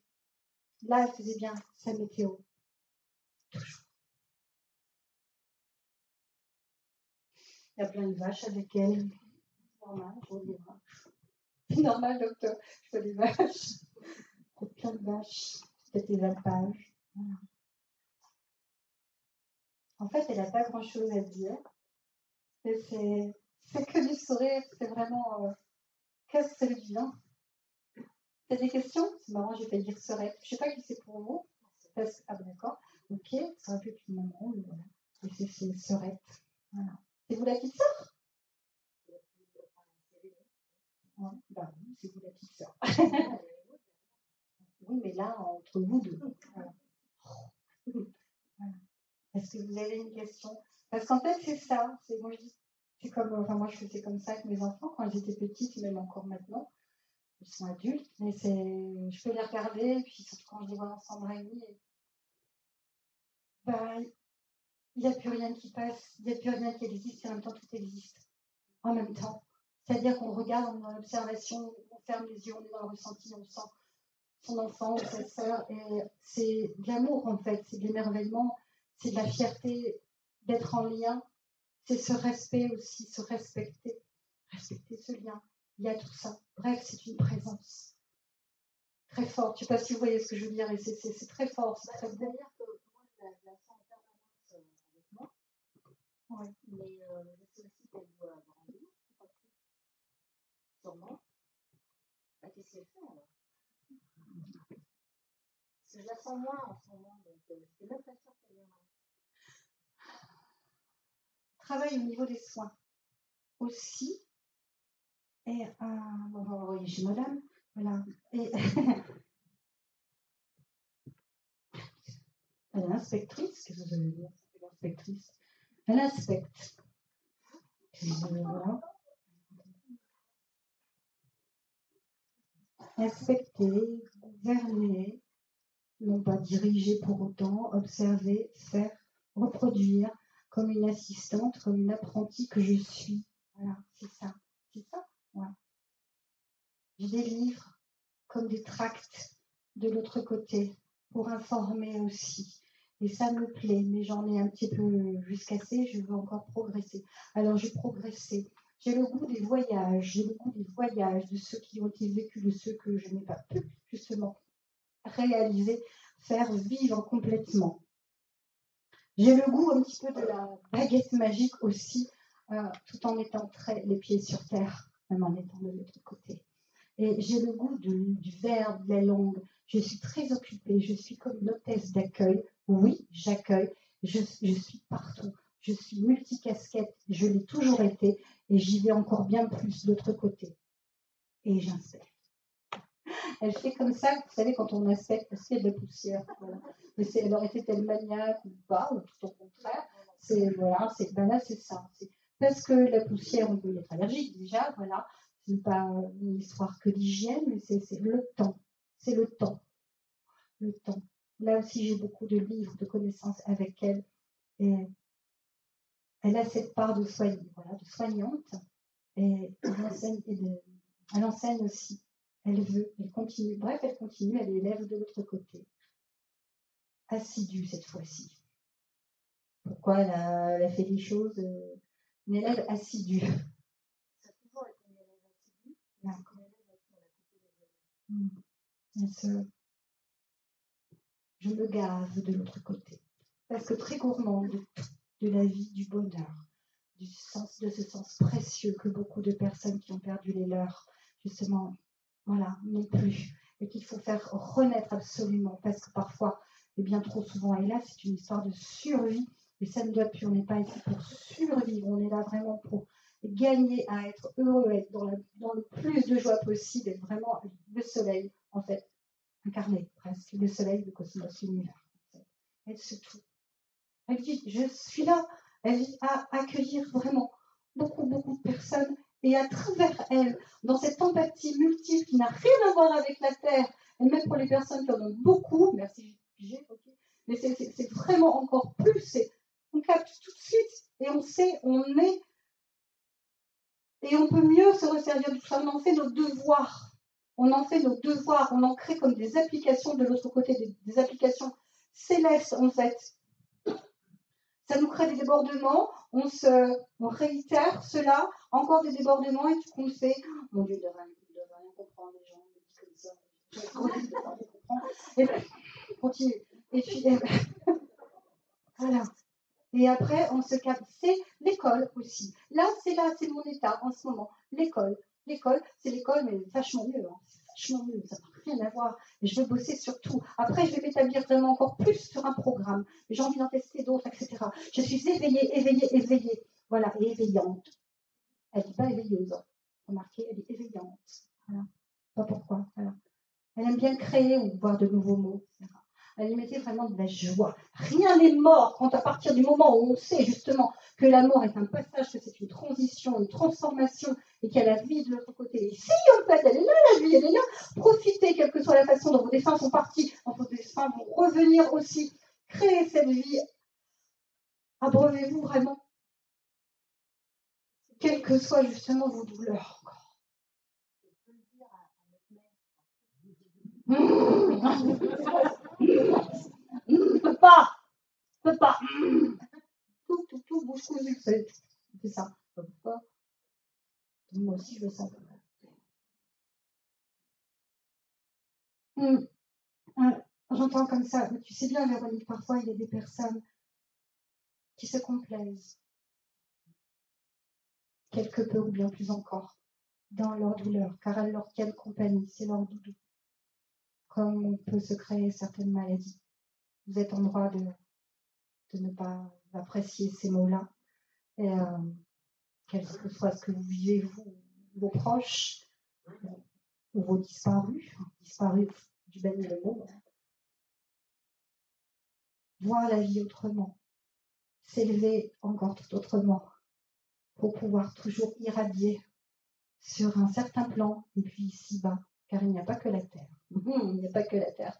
Là, elle faisait bien sa météo. Toujours. Il y a plein de vaches avec elle. Normal, je vois des vaches. C'est normal, docteur. Je vois des vaches. Il y a plein de vaches. Peut-être des alpages. Voilà. En fait, elle n'a pas grand-chose à dire. C'est que du sourire. C'est vraiment... qu'est-ce que ça lui vient? T'as des questions? C'est marrant, je vais pas dire serette. Je sais pas qui c'est pour vous. Ah ben d'accord. Ok, ça aurait pu être une maman, mais voilà. Et c'est serette. Voilà. C'est vous la petite sœur? Ouais, bah oui, c'est vous la petite sœur. Oui, mais là, entre vous deux. Voilà. Voilà. Est-ce que vous avez une question? Parce qu'en fait, c'est ça. Moi, je dis, c'est comme, enfin, moi, je faisais comme ça avec mes enfants quand ils étaient petits, même encore maintenant. Ils sont adultes, mais je peux les regarder, puis surtout quand je les vois ensemble réunis, bah, il n'y a plus rien qui passe, il n'y a plus rien qui existe, et en même temps, tout existe. En même temps. C'est-à-dire qu'on regarde, on est dans l'observation, on ferme les yeux, on est dans le ressenti, on sent son enfant ou sa sœur, et c'est de l'amour, en fait, c'est de l'émerveillement, c'est de la fierté d'être en lien, c'est ce respect aussi, se respecter ce lien. Il y a tout ça. Bref, c'est une présence très forte. Je ne sais pas si vous voyez ce que je veux dire, et c'est très fort, c'est très beau. C'est-à-dire que moi, je la sens en permanence avec moi. Ouais. Mais je sais aussi qu'elle doit grandir. Sûrement. Bah, qu'est-ce qu'elle fait alors? Parce que je la sens moins en ce moment, donc je n'ai même pas sûre qu'elle viendra. Travail au niveau des soins aussi. Et on va envoyer chez madame. Voilà. Et elle est inspectrice. Qu'est-ce que vous allez dire? Inspectrice. Elle inspecte. Voilà. Inspecter, gouverner, non pas diriger pour autant, observer, faire, reproduire, comme une assistante, comme une apprentie que je suis. Voilà, c'est ça. C'est ça. Ouais. Je délivre comme des tracts de l'autre côté pour informer aussi. Et ça me plaît, mais j'en ai un petit peu jusqu'à assez, je veux encore progresser. Alors je progressais. J'ai le goût des voyages, de ceux qui ont été vécus, de ceux que je n'ai pas pu justement réaliser, faire vivre complètement. J'ai le goût un petit peu de la baguette magique aussi, tout en étant les pieds sur terre, même en étant de l'autre côté. Et j'ai le goût du verbe, de la langue. Je suis très occupée, je suis comme une hôtesse d'accueil. Oui, j'accueille, je suis partout. Je suis multicasquette, je l'ai toujours été, et j'y vais encore bien plus de l'autre côté. Et j'inspecte. Elle fait comme ça, vous savez, quand on inspecte, parce qu'il y a de la poussière. Voilà. Mais elle aurait été telle maniaque ou pas, ou tout au contraire. Là, c'est ça. Parce que la poussière, on peut y être allergique déjà, voilà. Ce n'est pas une histoire que d'hygiène, mais c'est le temps. C'est le temps. Le temps. Là aussi, j'ai beaucoup de livres, de connaissances avec elle. Et elle a cette part de soignante. Et elle enseigne aussi. Elle continue. Bref, elle continue, elle est élève de l'autre côté. Assidue cette fois-ci. Pourquoi elle a fait des choses une élève assidue. Ça a toujours été une élève assidue. D'accord. Je me gave de l'autre côté. Parce que très gourmande de la vie, du bonheur, de ce sens précieux que beaucoup de personnes qui ont perdu les leurs, justement, voilà, non plus. Et qu'il faut faire renaître absolument. Parce que parfois, et bien trop souvent, et là, c'est une histoire de survie. Et ça ne doit plus. On n'est pas ici pour survivre. On est là vraiment pour gagner à être heureux, être dans le plus de joie possible, être vraiment le soleil, en fait, incarné presque, le soleil du cosmos, l'univers. En fait. Elle se tout. Elle dit, je suis là. Elle dit à accueillir vraiment beaucoup, beaucoup de personnes et à travers elle, dans cette empathie multiple qui n'a rien à voir avec la Terre, et même pour les personnes qui en ont beaucoup, merci, mais c'est vraiment encore plus, on capte tout de suite et on sait, on est, et on peut mieux se resservir de tout ça, on en fait nos devoirs. On en fait nos devoirs, on en crée comme des applications de l'autre côté, des applications célestes en fait. Ça nous crée des débordements, on réitère cela, encore des débordements, et tout qu'on fait. Mon Dieu, de rien comprendre, les gens me disent comme ça. Je de rien comprendre. Et bien, continue. Et puis, voilà. Et après, on se capte. C'est l'école aussi. Là, c'est mon état en ce moment. L'école. l'école, c'est l'école, mais vachement mieux. Hein. C'est vachement mieux, ça n'a rien à voir. Et je veux bosser sur tout. Après, je vais m'établir vraiment encore plus sur un programme. J'ai envie d'en tester d'autres, etc. Je suis éveillée. Voilà, et éveillante. Elle dit pas éveilleuse. Remarquez, elle est éveillante. Voilà. Pas pourquoi. Voilà. Elle aime bien créer ou voir de nouveaux mots, etc. Elle y mettait vraiment de la joie. Rien n'est mort quand à partir du moment où on sait justement que la mort est un passage, que c'est une transition, une transformation et qu'il y a la vie de l'autre côté. Et si en fait elle est là, la vie, elle est là, profitez, quelle que soit la façon dont vos destins sont partis, dont vos destins vont revenir aussi. Créez cette vie. Abreuvez-vous vraiment. Quelles que soient justement vos douleurs. Peut pas. Tout, bouche cousue, c'est ça. Pourquoi? Moi aussi, je le sens. J'entends comme ça. Mais tu sais bien, Véronique, parfois, il y a des personnes qui se complaisent, quelque peu ou bien plus encore, dans leur douleur, car elles leur tiennent compagnie, c'est leur doudou. Comme on peut se créer certaines maladies. Vous êtes en droit de ne pas apprécier ces mots-là. Et quel que soit ce que vous vivez, vous, vos proches, ou vos disparus du bel le mot, voir la vie autrement, s'élever encore tout autrement, pour pouvoir toujours irradier sur un certain plan, et puis ici-bas, car il n'y a pas que la Terre. Il n'y a pas que la Terre.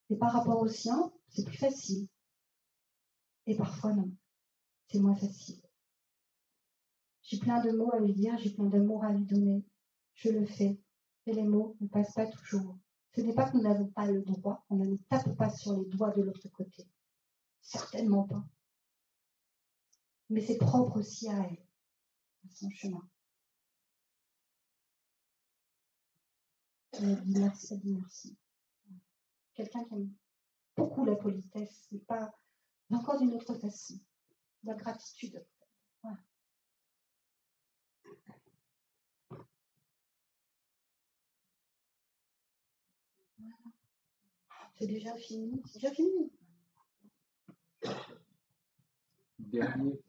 Et par rapport au sien, c'est plus facile. Et parfois non, c'est moins facile. J'ai plein de mots à lui dire, j'ai plein d'amour à lui donner. Je le fais. Et les mots ne passent pas toujours. Ce n'est pas que nous n'avons pas le droit, on ne tape pas sur les doigts de l'autre côté. Certainement pas. Mais c'est propre aussi à elle, à son chemin. Elle dit merci. Quelqu'un qui aime beaucoup la politesse, mais pas encore d'une autre façon. La gratitude. Voilà. C'est déjà fini. Dernier.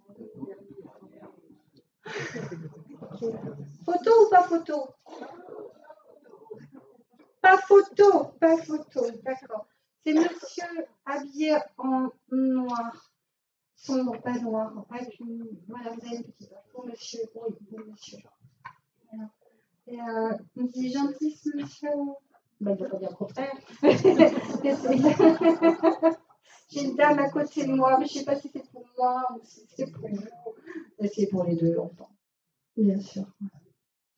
Photo ou pas photo? Pas photo, d'accord. C'est monsieur habillé en noir. Sombre, pas noir. Avec une... Voilà, vous avez une petite pour monsieur. Oui, pour monsieur. Voilà. Et on dit gentil ce monsieur. Ben, il ne doit pas dire le contraire. J'ai une dame à côté de moi, mais je ne sais pas si c'est pour moi ou si c'est pour vous. Et c'est pour les deux, longtemps. Bien sûr.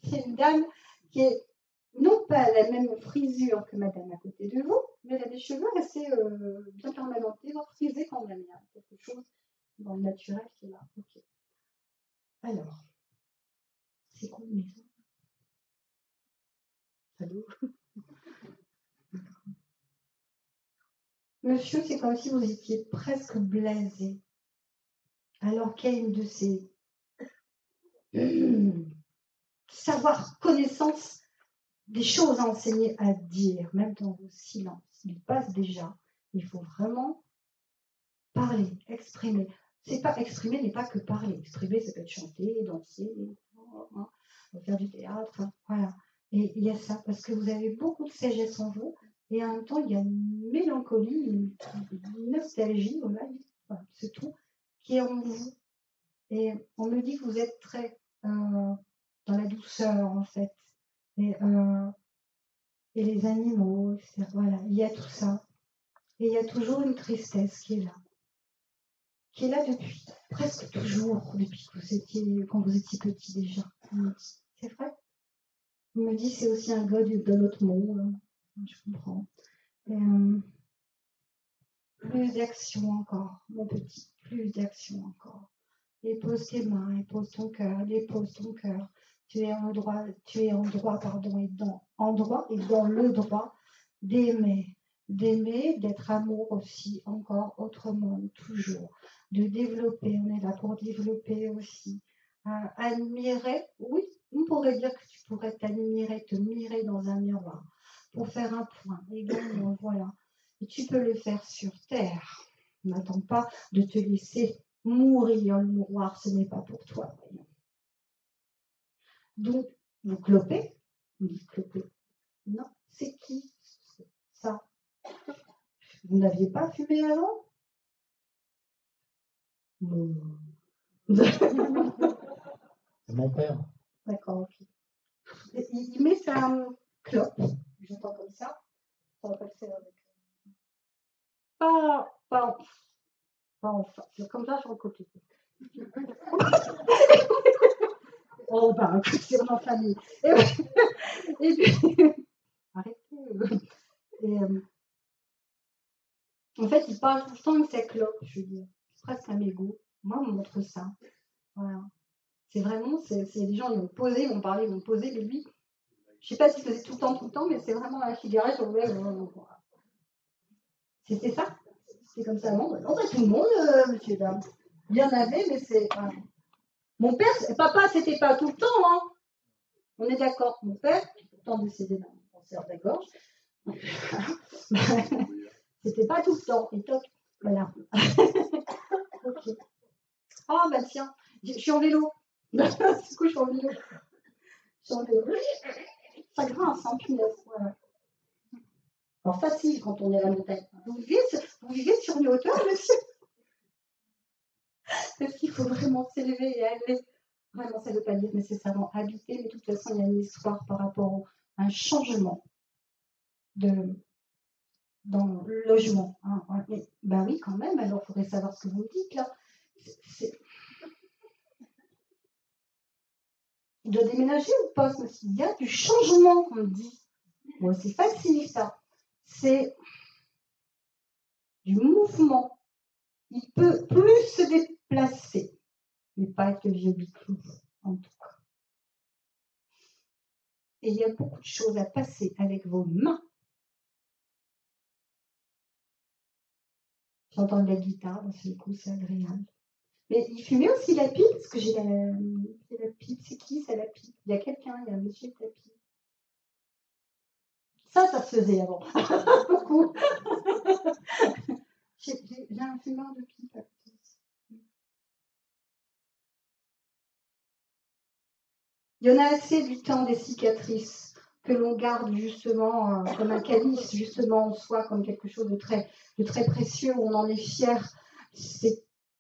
C'est une dame qui est non pas la même frisure que madame à côté de vous, mais elle a des cheveux assez bien permanentés, voire frisés quand même. Il y a quelque chose dans le naturel qui est là. Ok. Alors, c'est quoi une maison? Allô? Monsieur, c'est comme si vous étiez presque blasé, alors qu'il y a une de ces savoir, connaissance des choses à enseigner, à dire, même dans vos silences. Il passe déjà. Il faut vraiment parler, exprimer. C'est pas exprimer n'est pas que parler. Exprimer, ça peut être chanter, danser, faire du théâtre, voilà. Et il y a ça, parce que vous avez beaucoup de sagesse en vous, et en même temps, il y a une mélancolie, une nostalgie, voilà, c'est tout, qui est en vous. Et on me dit que vous êtes très dans la douceur, en fait. Et les animaux, etc. Voilà, il y a tout ça. Et il y a toujours une tristesse qui est là depuis presque toujours, depuis que quand vous étiez petit déjà. C'est vrai. On me dit c'est aussi un gars d'un autre monde. Je comprends. Et, plus d'action encore, mon petit, plus d'action encore. Dépose tes mains, dépose ton cœur. Tu es en droit, pardon, et dans le droit d'aimer, d'être amour aussi, encore autrement, toujours, de développer. On est là pour développer aussi admirer, oui, on pourrait dire que tu pourrais t'admirer, te mirer dans un miroir pour faire un point également, voilà. Et tu peux le faire sur terre. N'attends pas de te laisser mourir, le miroir, ce n'est pas pour toi. Voyons. Donc, vous clopez? Vous dites cloper. Non, c'est qui ça? Vous n'aviez pas fumé avant? C'est mon père. D'accord, ok. Il met sa clope, j'entends comme ça va pas le faire avec. Pas en face, comme ça sur le côté. Oh, bah, c'est en famille. Et puis, arrêtez. Et, en fait, il parle tout le temps avec sa clope, je veux dire. C'est presque un mégot. Moi, on me montre ça. Voilà. C'est vraiment, c'est des gens, ils vont poser, ils vont parler, ils vont poser, mais lui, je sais pas s'il faisait tout le temps, mais c'est vraiment la cigarette, on voulait. C'était ça? C'est comme ça, non? Non, pas tout le monde, monsieur, dame. Il y en avait, mais c'est. Mon père, papa, c'était pas tout le temps, hein. On est d'accord. Mon père, qui est pourtant décédé d'un cancer de la gorge, c'était pas tout le temps. Et toc, voilà. Ok. Ah, bah tiens, je suis en vélo. Du coup, je suis en vélo. Ça grince, hein, punaise. Voilà. Alors, facile quand on est à la montagne. Vous vivez sur une hauteur, monsieur? Parce qu'il faut vraiment s'élever et aller. Vraiment, ça ne veut pas dire nécessairement habiter, mais de toute façon, il y a une histoire par rapport à un changement dans le logement. Hein. Mais, bah oui, quand même, alors il faudrait savoir ce que vous me dites là. Il doit déménager ou pas? Il y a du changement, on me dit. Bon, c'est facile ça. C'est du mouvement. Il peut plus se déplacer, mais pas être le vieux biclou, en tout cas. Et il y a beaucoup de choses à passer avec vos mains. J'entends de la guitare, dans ce coup, c'est agréable. Mais il fumait aussi la pipe, parce que j'ai la pipe. C'est qui ça, la pipe? Il y a quelqu'un, il y a un monsieur avec la pipe. Ça se faisait avant. J'ai un fumeur de pipe. Il y en a assez du temps des cicatrices que l'on garde justement comme un calice, justement en soi, comme quelque chose de très précieux, où on en est fier.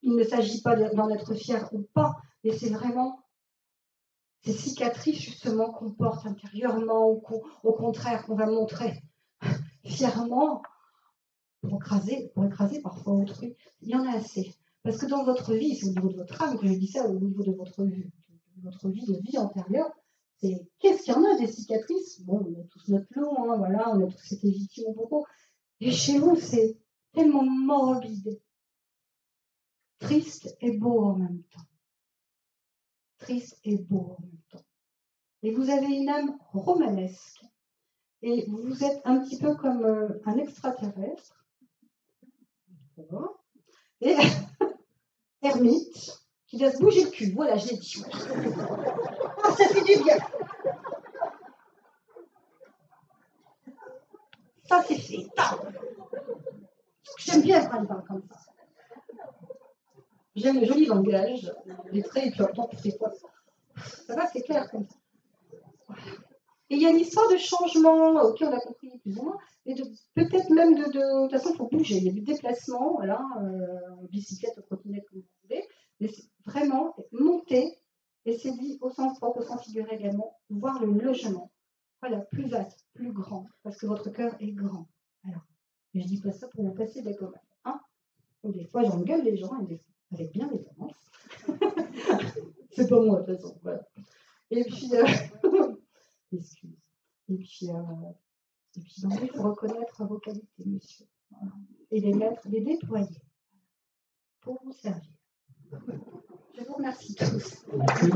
Il ne s'agit pas d'en être fier ou pas, mais c'est vraiment ces cicatrices justement qu'on porte intérieurement ou au contraire qu'on va montrer fièrement pour écraser parfois autrui. Il y en a assez. Parce que dans votre vie, c'est au niveau de votre âme que je dis ça, au niveau de votre vie de vie antérieure, c'est qu'est-ce qu'il y en a des cicatrices? Bon, on a tous notre lot, hein, voilà, on a tous été victimes au propos. Et chez vous, c'est tellement morbide, triste et beau en même temps. Triste et beau en même temps. Et vous avez une âme romanesque. Et vous êtes un petit peu comme un extraterrestre. Et ermite, qui doit se bouger le cul. Voilà, je l'ai dit. Ah, ça fait du bien. Ça, c'est fait. J'aime bien quand il parle comme ça. J'aime le joli langage, les traits, et puis en même temps, tu fais quoi? Ça va, c'est clair comme ça. Et il y a une histoire de changement, ok, on a compris plus ou moins, mais peut-être même de toute façon, il faut bouger. Il y a du déplacement, voilà, en bicyclette, en trottinette, comme vous voulez, mais c'est vraiment monter, et c'est dit au sens propre, au sens figuré également, voir le logement. Voilà, plus vaste, plus grand, parce que votre cœur est grand. Alors, et je dis pas ça pour vous passer des commandes. Hein? Des fois, j'engueule les gens, avec bien des tendances. C'est pas moi, de toute façon. Voilà. Et puis, excuse. Et puis donc, il faut reconnaître vos qualités, monsieur. Voilà. Et les déployer pour vous servir. Je vous remercie tous. Merci.